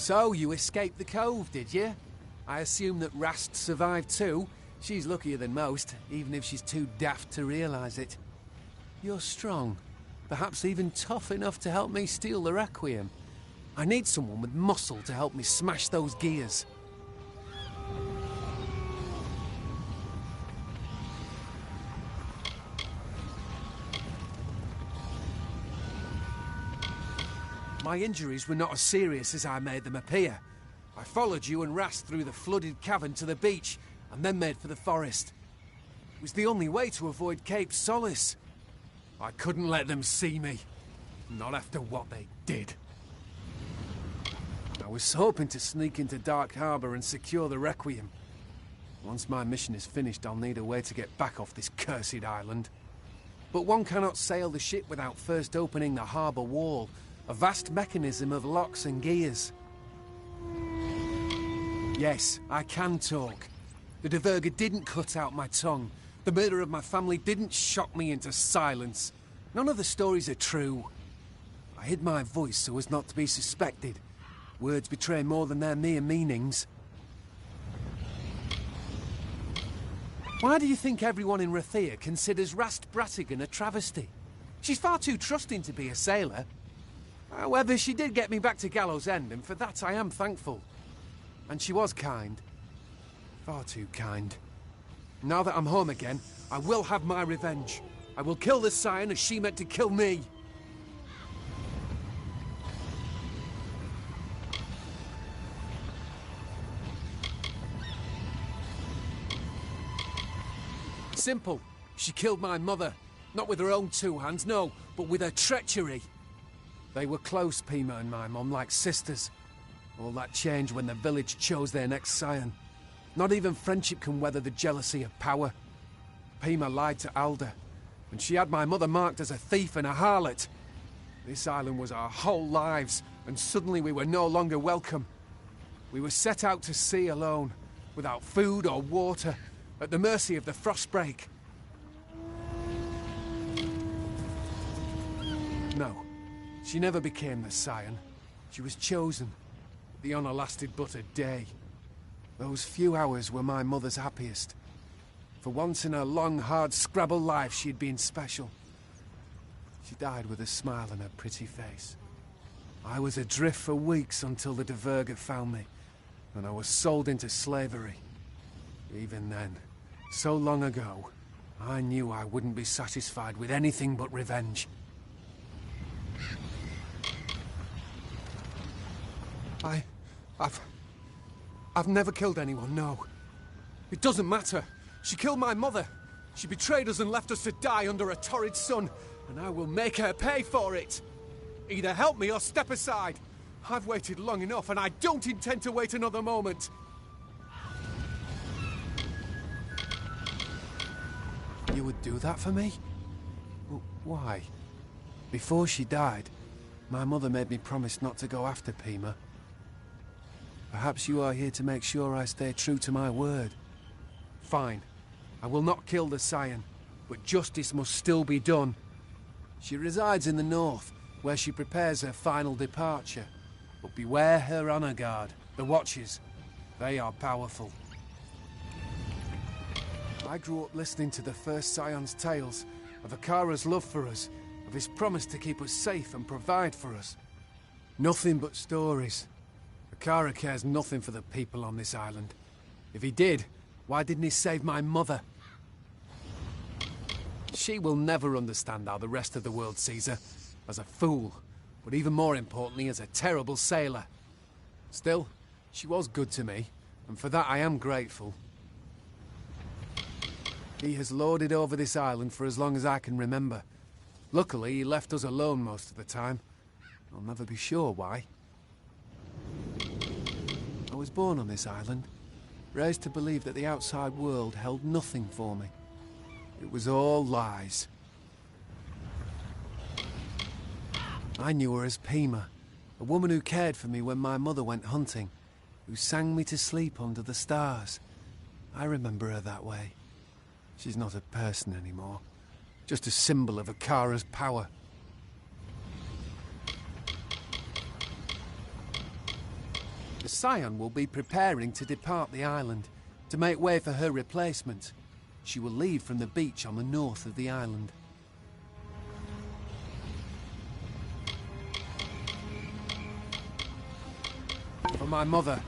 So, you escaped the cove, did you? I assume that Rast survived too. She's luckier than most, even if she's too daft to realise it. You're strong. Perhaps even tough enough to help me steal the Requiem. I need someone with muscle to help me smash those gears. My injuries were not as serious as I made them appear. I followed you and Rast through the flooded cavern to the beach, and then made for the forest. It was the only way to avoid Cape Solace. I couldn't let them see me. Not after what they did. I was hoping to sneak into Dark Harbour and secure the Requiem. Once my mission is finished, I'll need a way to get back off this cursed island. But one cannot sail the ship without first opening the harbour wall, a vast mechanism of locks and gears. Yes, I can talk. The Diverger didn't cut out my tongue. The murder of my family didn't shock me into silence. None of the stories are true. I hid my voice so as not to be suspected. Words betray more than their mere meanings. Why do you think everyone in Rathir considers Rast Bratigan a travesty? She's far too trusting to be a sailor. However, she did get me back to Gallows End, and for that I am thankful. And she was kind. Far too kind. Now that I'm home again, I will have my revenge. I will kill the Scion as she meant to kill me. Simple. She killed my mother. Not with her own two hands, no, but with her treachery. They were close, Pima and my mum, like sisters. All that changed when the village chose their next scion. Not even friendship can weather the jealousy of power. Pima lied to Alda, and she had my mother marked as a thief and a harlot. This island was our whole lives, and suddenly we were no longer welcome. We were set out to sea alone, without food or water, at the mercy of the frostbreak. No, she never became the scion. She was chosen. The honour lasted but a day. Those few hours were my mother's happiest. For once in her long, hard Scrabble life, she'd been special. She died with a smile on her pretty face. I was adrift for weeks until the Diverger found me, and I was sold into slavery. Even then, so long ago, I knew I wouldn't be satisfied with anything but revenge. I've never killed anyone, no. It doesn't matter. She killed my mother. She betrayed us and left us to die under a torrid sun, and I will make her pay for it. Either help me or step aside. I've waited long enough, and I don't intend to wait another moment. You would do that for me? Why? Before she died, my mother made me promise not to go after Pima. Perhaps you are here to make sure I stay true to my word. Fine. I will not kill the Scion, but justice must still be done. She resides in the north, where she prepares her final departure. But beware her honor guard, the Watchers. They are powerful. I grew up listening to the first Scion's tales, of Akara's love for us, of his promise to keep us safe and provide for us. Nothing but stories. Akara cares nothing for the people on this island. If he did, why didn't he save my mother? She will never understand how the rest of the world sees her. As a fool, but even more importantly, as a terrible sailor. Still, she was good to me, and for that I am grateful. He has lorded over this island for as long as I can remember. Luckily, he left us alone most of the time. I'll never be sure why. I was born on this island, raised to believe that the outside world held nothing for me. It was all lies. I knew her as Pima, a woman who cared for me when my mother went hunting, who sang me to sleep under the stars. I remember her that way. She's not a person anymore, just a symbol of Akara's power. The Scion will be preparing to depart the island, to make way for her replacement. She will leave from the beach on the north of the island. For my mother.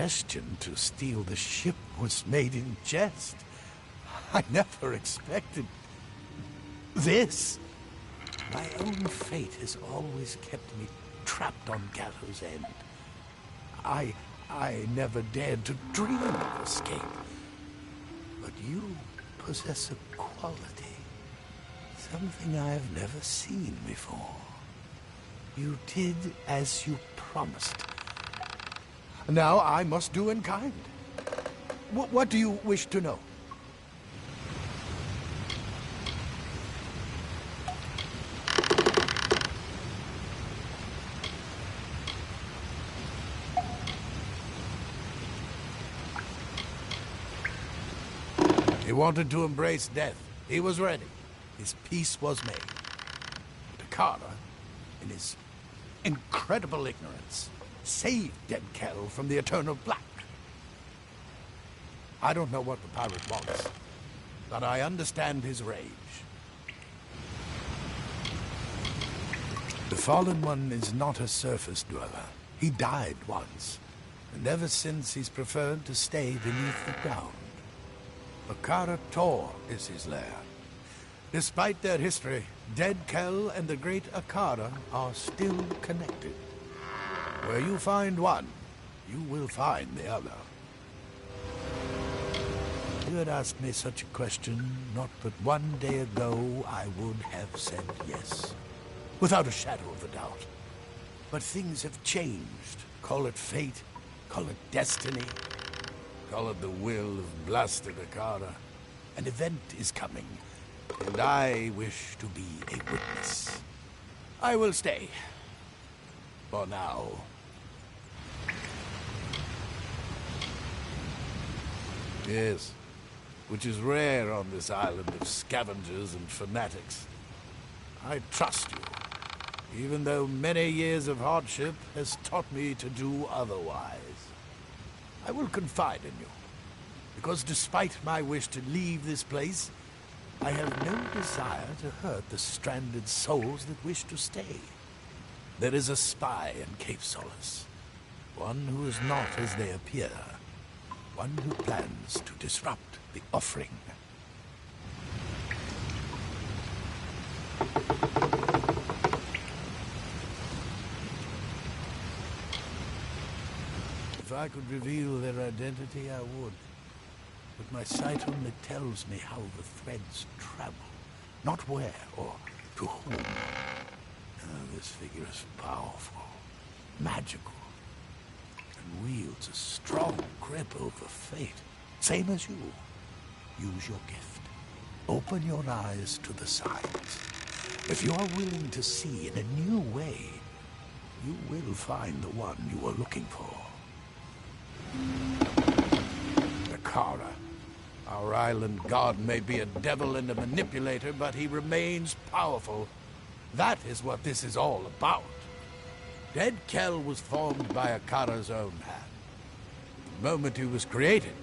suggestion to steal the ship was made in jest. I never expected this. My own fate has always kept me trapped on gallows' end. I never dared to dream of escape. But you possess a quality, something I've never seen before. You did as you promised. Now I must do in kind. What do you wish to know? He wanted to embrace death. He was ready. His peace was made. But Akara, in his incredible ignorance, saved Dead Kell from the eternal black. I don't know what the pirate wants, but I understand his rage. The Fallen One is not a surface dweller. He died once, and ever since he's preferred to stay beneath the ground. Akara Tor is his lair. Despite their history, Dead Kell and the great Akara are still connected. Where you find one, you will find the other. If you had asked me such a question not but one day ago, I would have said yes, without a shadow of a doubt. But things have changed. Call it fate, call it destiny, call it the will of blasted Akara. An event is coming, and I wish to be a witness. I will stay. For now. Yes, which is rare on this island of scavengers and fanatics. I trust you, even though many years of hardship has taught me to do otherwise. I will confide in you, because despite my wish to leave this place, I have no desire to hurt the stranded souls that wish to stay. There is a spy in Cape Solace, one who is not as they appear, one who plans to disrupt the offering. If I could reveal their identity, I would. But my sight only tells me how the threads travel, not where or to whom. This figure is powerful, magical, and wields a strong grip over fate. Same as you. Use your gift. Open your eyes to the signs. If you are willing to see in a new way, you will find the one you are looking for. Akara. Our island god may be a devil and a manipulator, but he remains powerful. That is what this is all about. Dead Kell was formed by Akara's own hand. The moment he was created,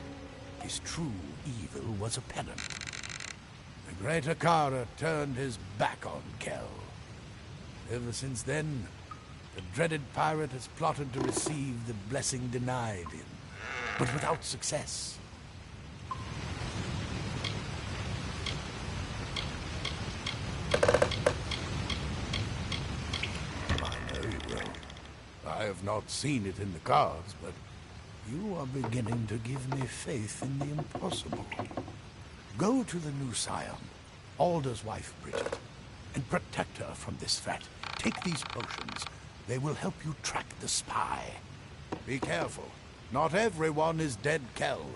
his true evil was apparent. The great Akara turned his back on Kell. Ever since then, the dreaded pirate has plotted to receive the blessing denied him, but without success. I have not seen it in the cards, but you are beginning to give me faith in the impossible. Go to the new scion, Alder's wife, Bridget, and protect her from this threat. Take these potions. They will help you track the spy. Be careful. Not everyone is Dead Kell.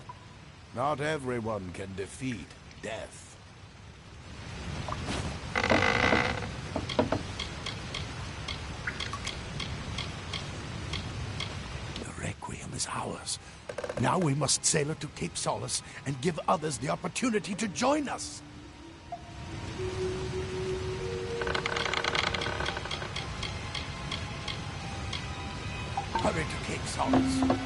Not everyone can defeat death. Is ours. Now we must sail her to Cape Solace and give others the opportunity to join us. Hurry to Cape Solace.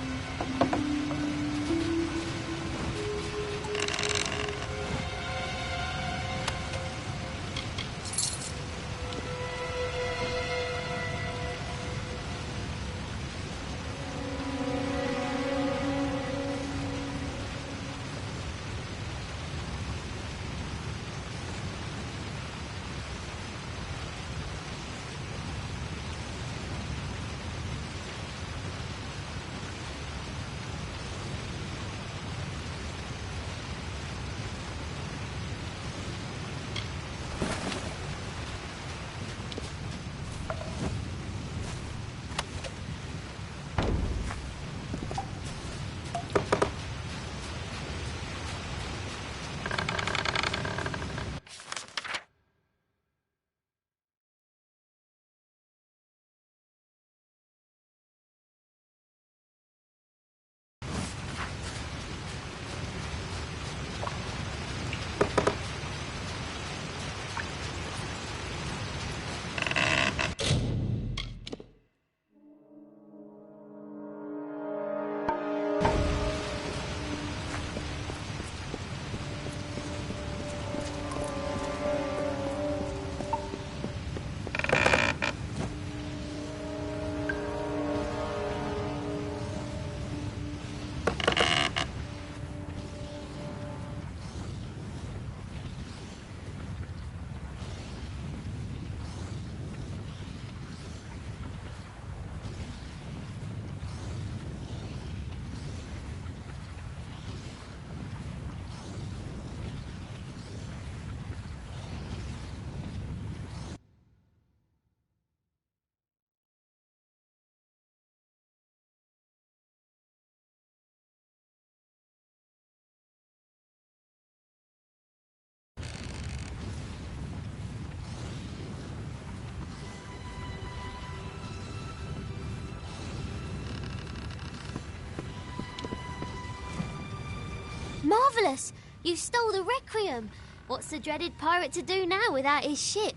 Marvellous! You stole the Requiem! What's the dreaded pirate to do now without his ship?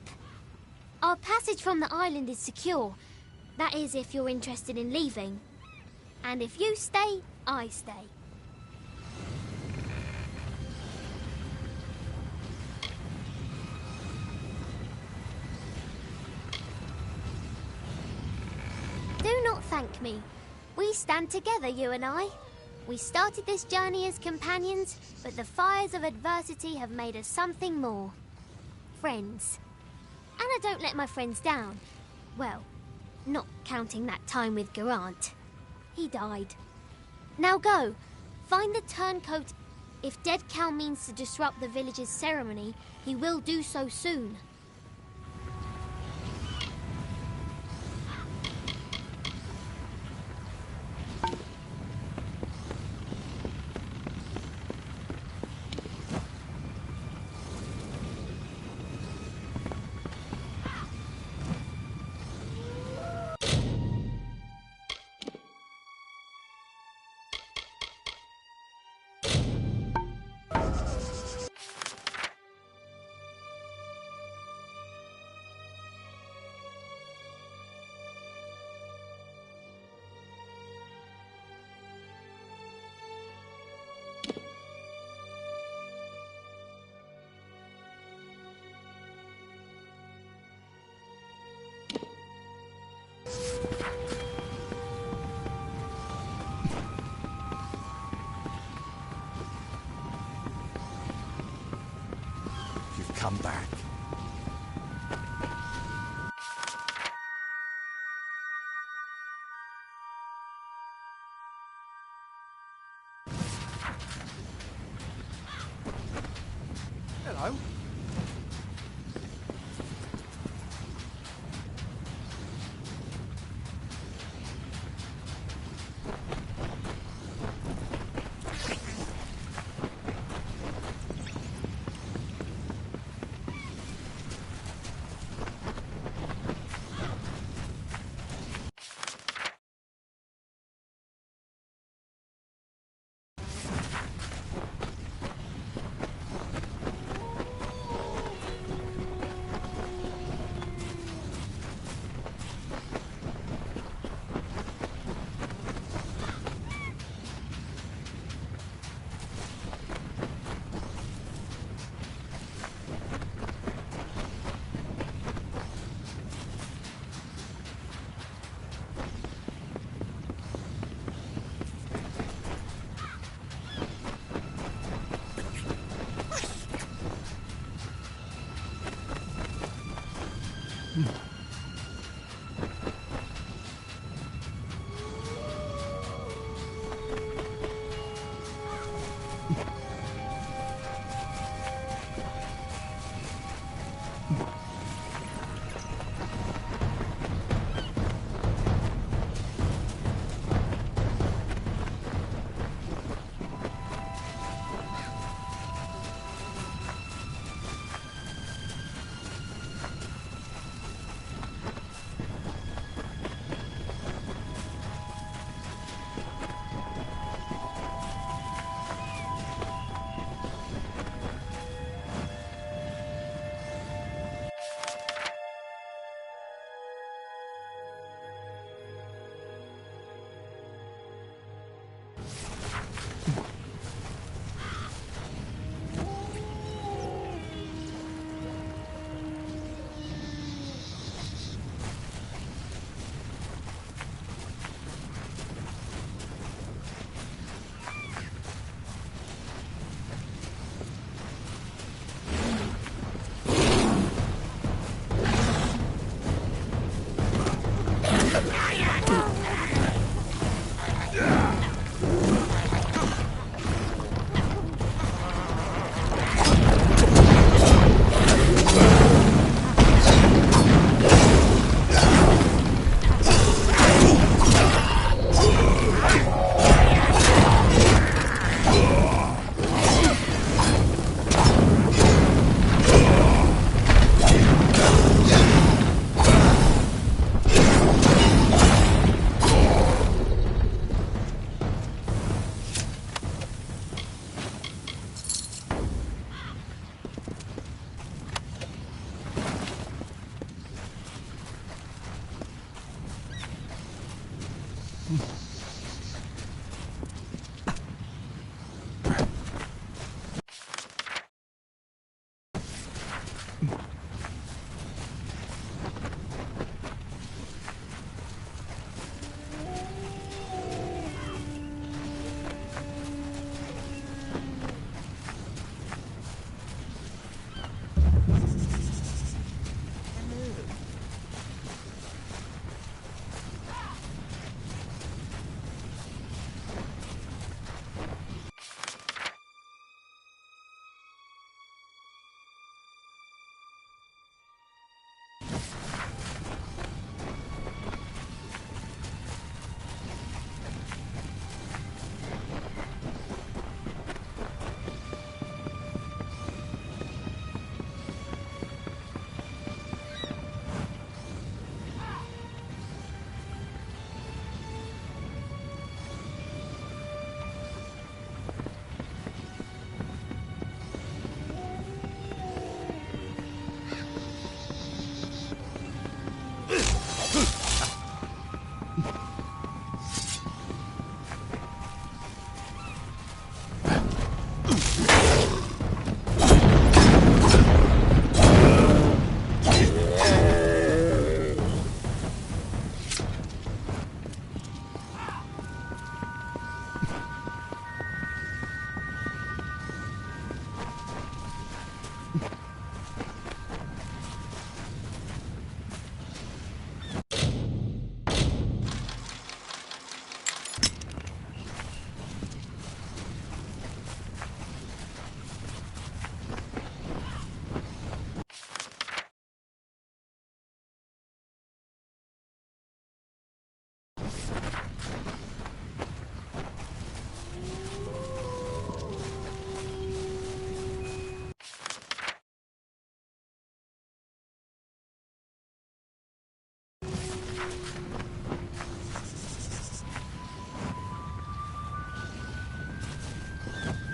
Our passage from the island is secure. That is, if you're interested in leaving. And if you stay, I stay. Do not thank me. We stand together, you and I. We started this journey as companions, but the fires of adversity have made us something more. Friends. And I don't let my friends down. Well, not counting that time with Geraint. He died. Now go. Find the turncoat. If dead Cal means to disrupt the village's ceremony, he will do so soon. You've come back. Hello.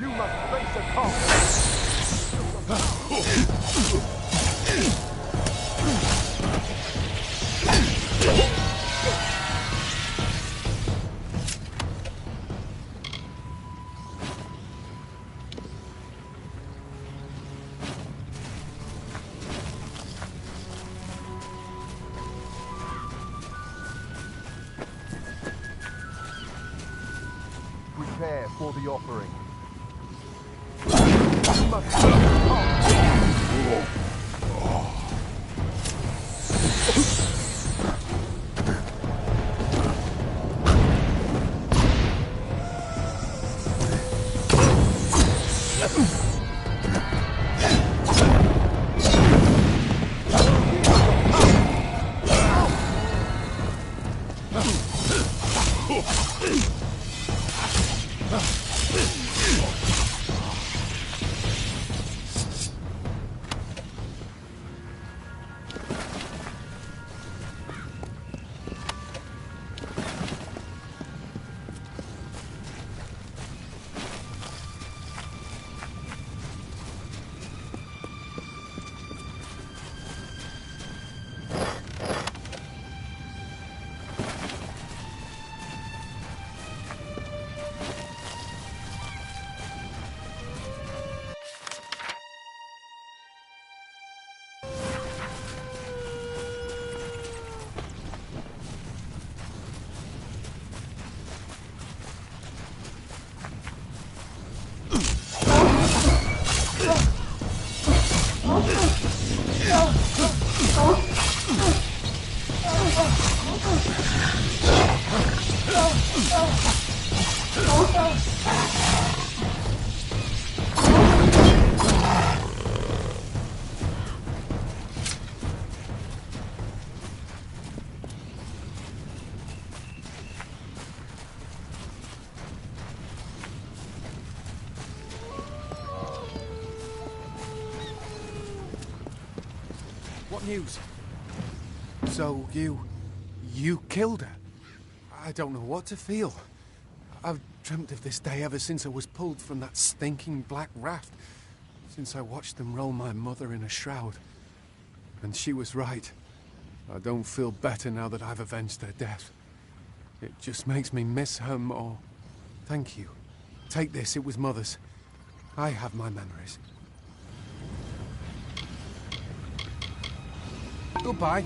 You must face a call. Prepare for the offering. You must face a call. What news? So, you killed her? I don't know what to feel. I've dreamt of this day ever since I was pulled from that stinking black raft. Since I watched them roll my mother in a shroud. And she was right. I don't feel better now that I've avenged her death. It just makes me miss her more. Thank you. Take this, it was Mother's. I have my memories. Goodbye.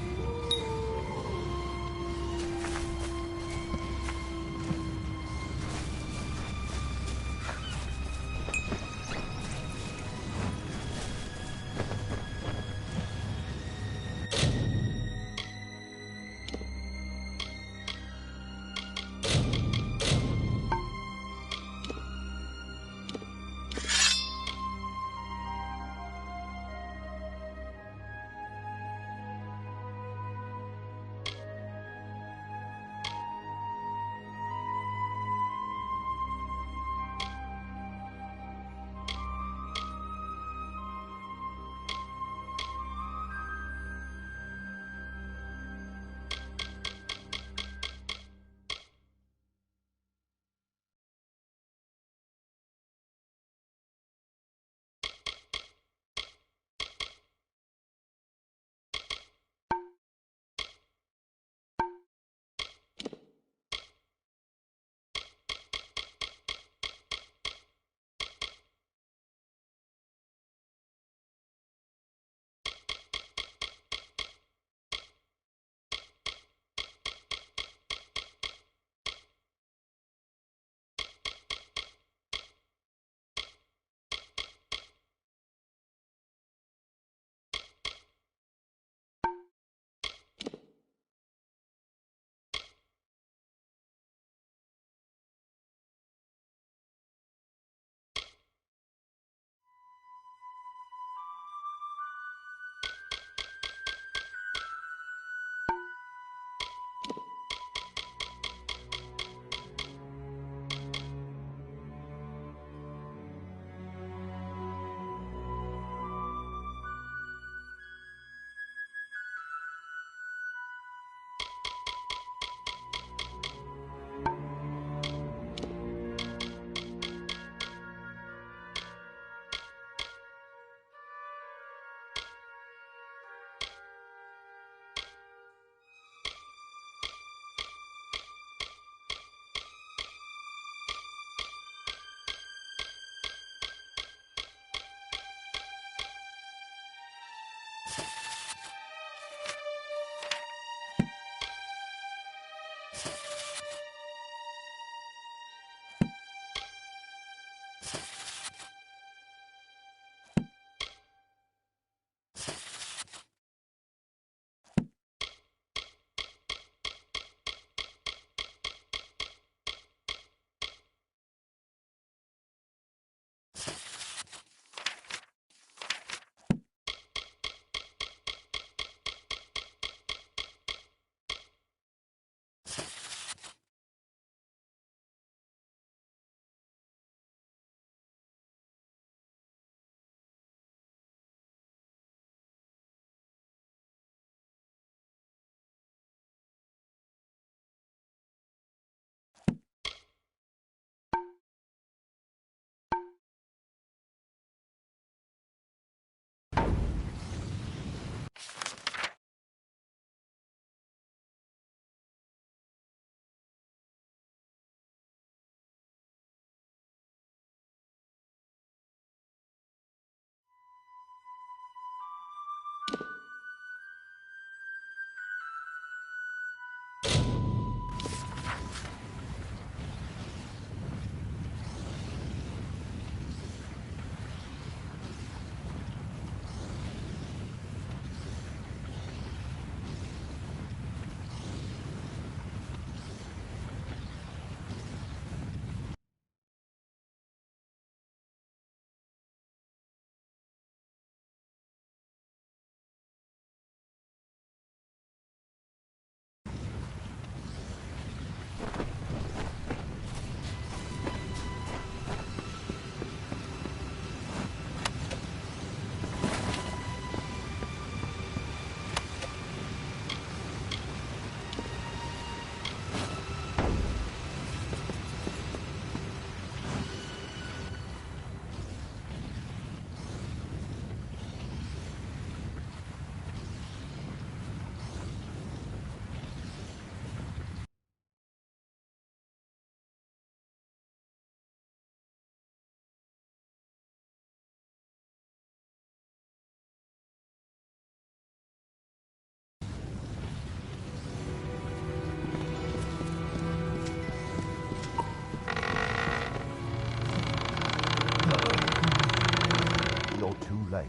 You're too late.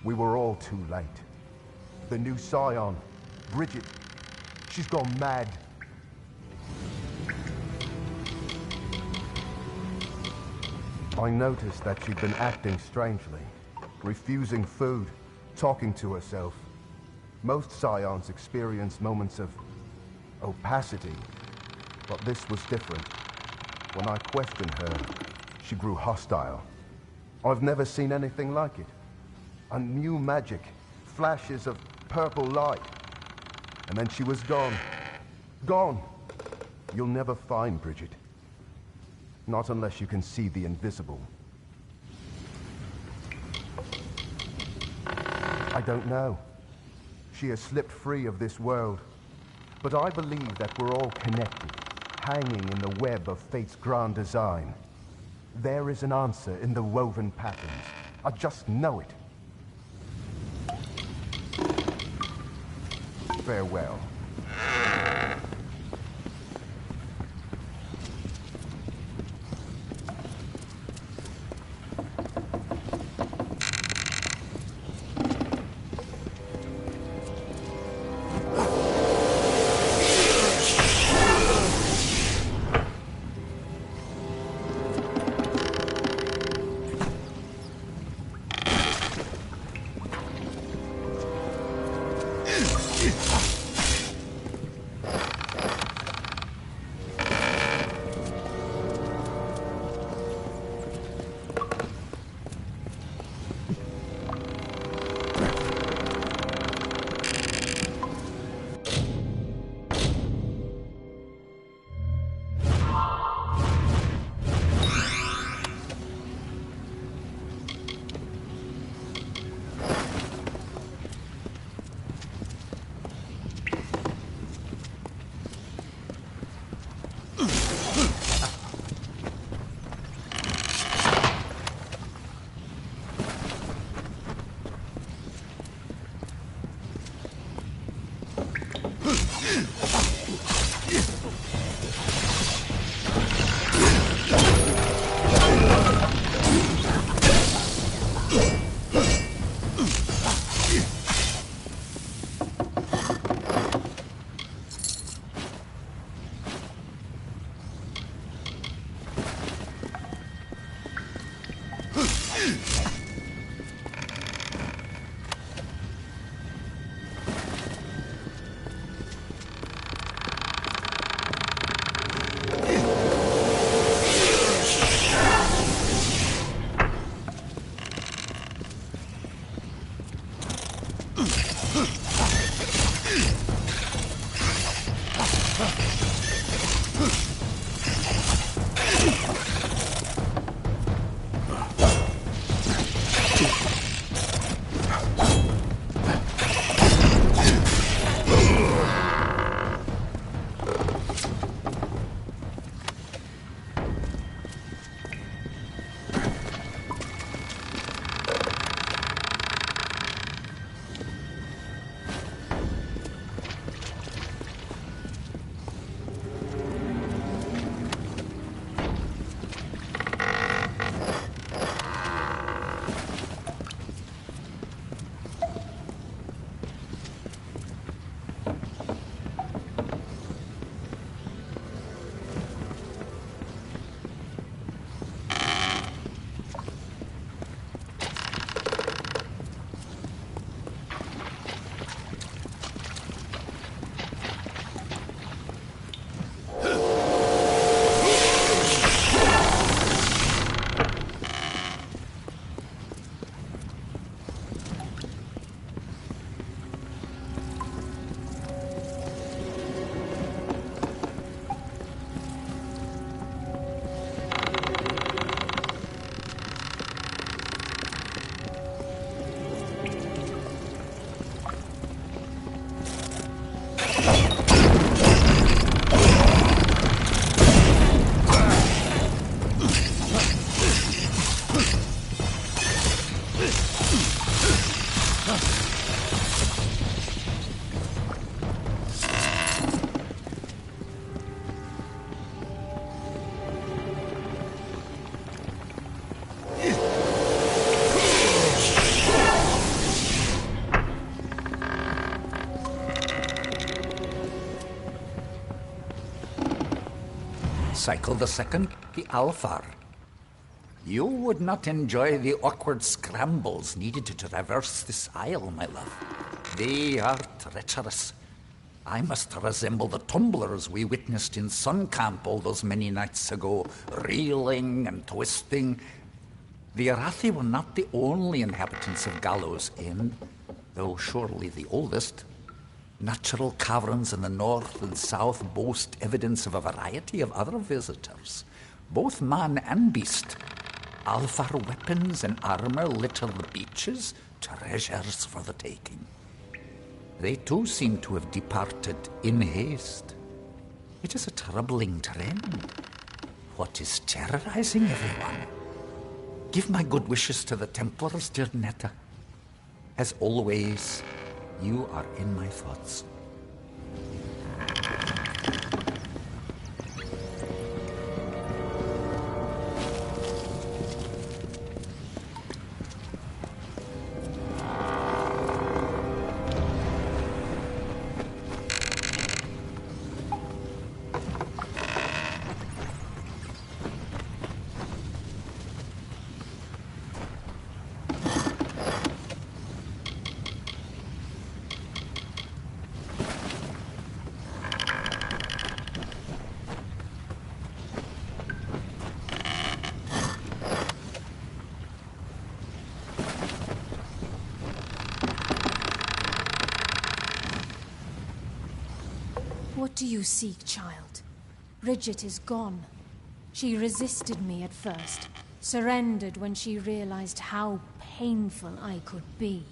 We were all too late. The new Scion, Bridget, she's gone mad. I noticed that she'd been acting strangely, refusing food, talking to herself. Most Scions experience moments of opacity, but this was different. When I questioned her, she grew hostile. I've never seen anything like it. A new magic, flashes of purple light. And then she was gone. Gone. You'll never find Bridget. Not unless you can see the invisible. I don't know. She has slipped free of this world. But I believe that we're all connected, hanging in the web of fate's grand design. There is an answer in the woven patterns. I just know it. Farewell. Cycle the second, the Alfar. You would not enjoy the awkward scrambles needed to traverse this isle, my love. They are treacherous. I must resemble the tumblers we witnessed in Sun Camp all those many nights ago, reeling and twisting. The Arathi were not the only inhabitants of Gallows End, though surely the oldest. Natural caverns in the north and south boast evidence of a variety of other visitors, both man and beast. Alfar weapons and armor litter the beaches, treasures for the taking. They too seem to have departed in haste. It is a troubling trend. What is terrorizing everyone? Give my good wishes to the Templars, dear Netta. As always, you are in my thoughts. What do you seek, child? Bridget is gone. She resisted me at first, surrendered when she realized how painful I could be.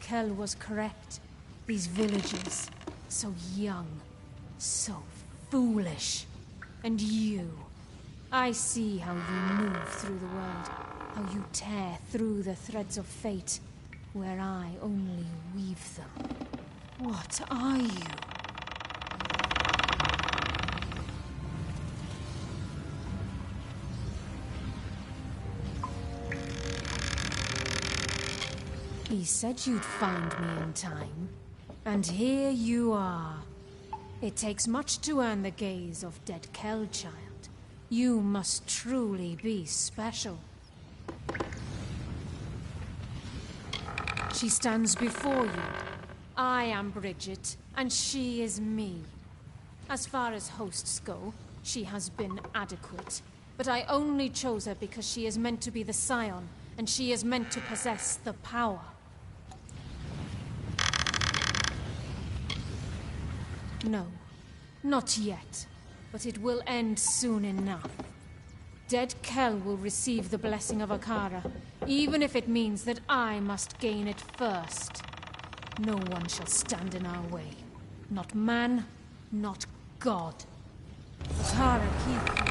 Kel was correct. These villagers, so young, so foolish. And you. I see how you move through the world, how you tear through the threads of fate, where I only weave them. What are you? He said you'd find me in time, and here you are. It takes much to earn the gaze of dead Kel, child. You must truly be special. She stands before you. I am Bridget, and she is me. As far as hosts go, she has been adequate. But I only chose her because she is meant to be the Scion, and she is meant to possess the power. No, not yet. But it will end soon enough. Dead Kel will receive the blessing of Akara, even if it means that I must gain it first. No one shall stand in our way. Not man, not God. Akara keep.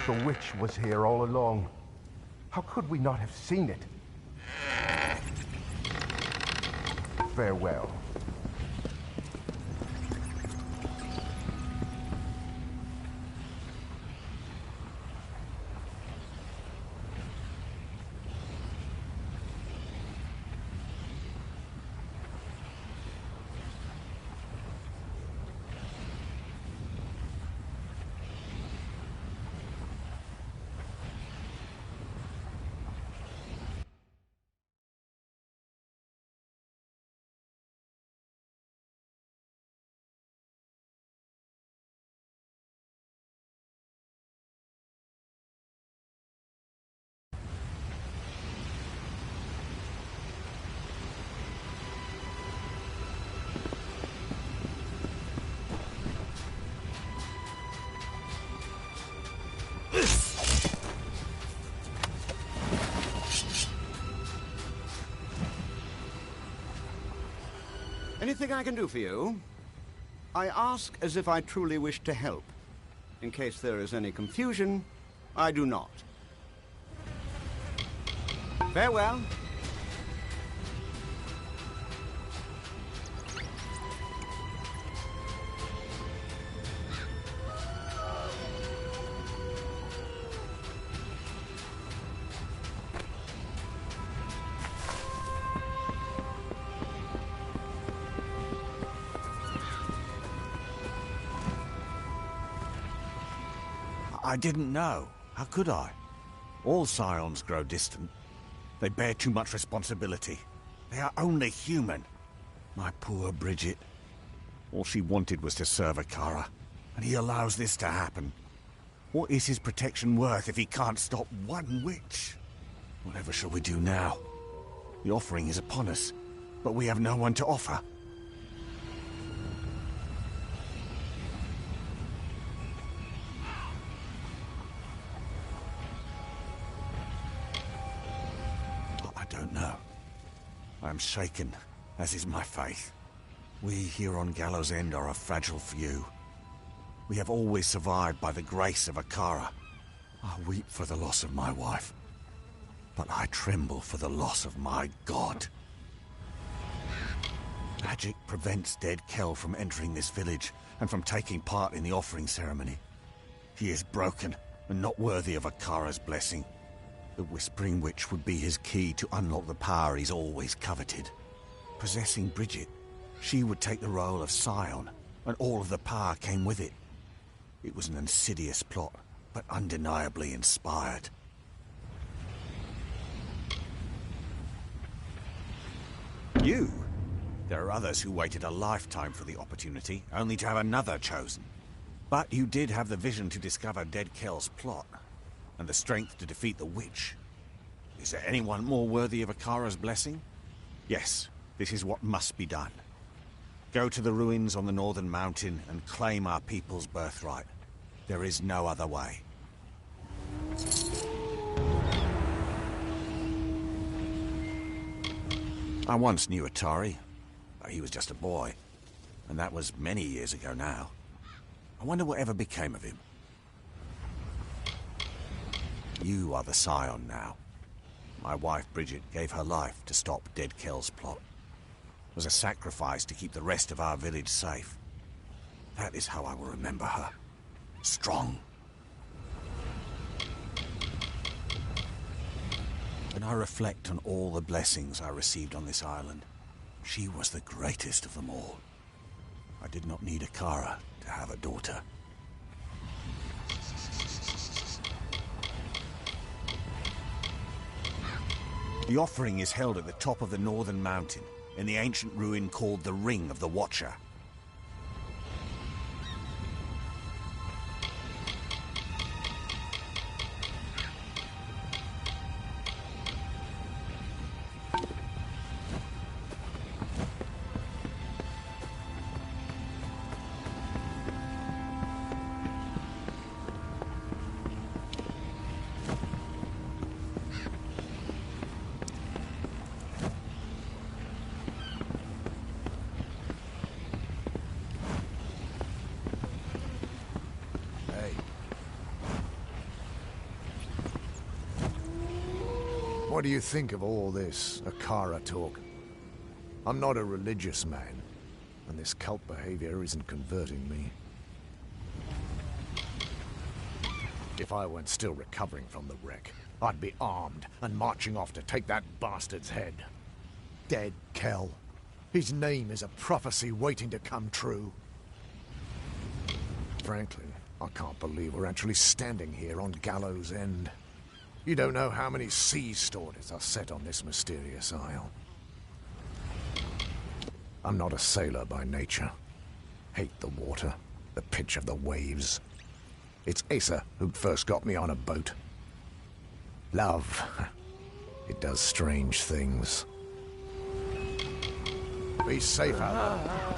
The witch was here all along. How could we not have seen it? Farewell. Anything I can do for you? I ask as if I truly wish to help. In case there is any confusion, I do not. Farewell. I didn't know. How could I? All scions grow distant. They bear too much responsibility. They are only human. My poor Bridget. All she wanted was to serve Akara, and he allows this to happen. What is his protection worth if he can't stop one witch? Whatever shall we do now? The offering is upon us, but we have no one to offer. I am shaken, as is my faith. We here on Gallows End are a fragile few. We have always survived by the grace of Akara. I weep for the loss of my wife, but I tremble for the loss of my god. Magic prevents dead Kel from entering this village and from taking part in the offering ceremony. He is broken and not worthy of Akara's blessing. The Whispering Witch would be his key to unlock the power he's always coveted. Possessing Bridget, she would take the role of Scion, and all of the power came with it. It was an insidious plot, but undeniably inspired. You? There are others who waited a lifetime for the opportunity, only to have another chosen. But you did have the vision to discover Dead Kel's plot, and the strength to defeat the witch. Is there anyone more worthy of Akara's blessing? Yes, this is what must be done. Go to the ruins on the northern mountain and claim our people's birthright. There is no other way. I once knew Atari, but he was just a boy, and that was many years ago now. I wonder whatever became of him. You are the Scion now. My wife, Bridget, gave her life to stop Dead Kel's plot. It was a sacrifice to keep the rest of our village safe. That is how I will remember her. Strong. When I reflect on all the blessings I received on this island, she was the greatest of them all. I did not need Akara to have a daughter. The offering is held at the top of the northern mountain, in the ancient ruin called the Ring of the Watcher. What do you think of all this Akara talk? I'm not a religious man, and this cult behavior isn't converting me. If I weren't still recovering from the wreck, I'd be armed and marching off to take that bastard's head. Dead Kel. His name is a prophecy waiting to come true. Frankly, I can't believe we're actually standing here on Gallows End. You don't know how many sea stories are set on this mysterious isle. I'm not a sailor by nature. Hate the water, the pitch of the waves. It's Asa who first got me on a boat. Love, it does strange things. Be safe out there.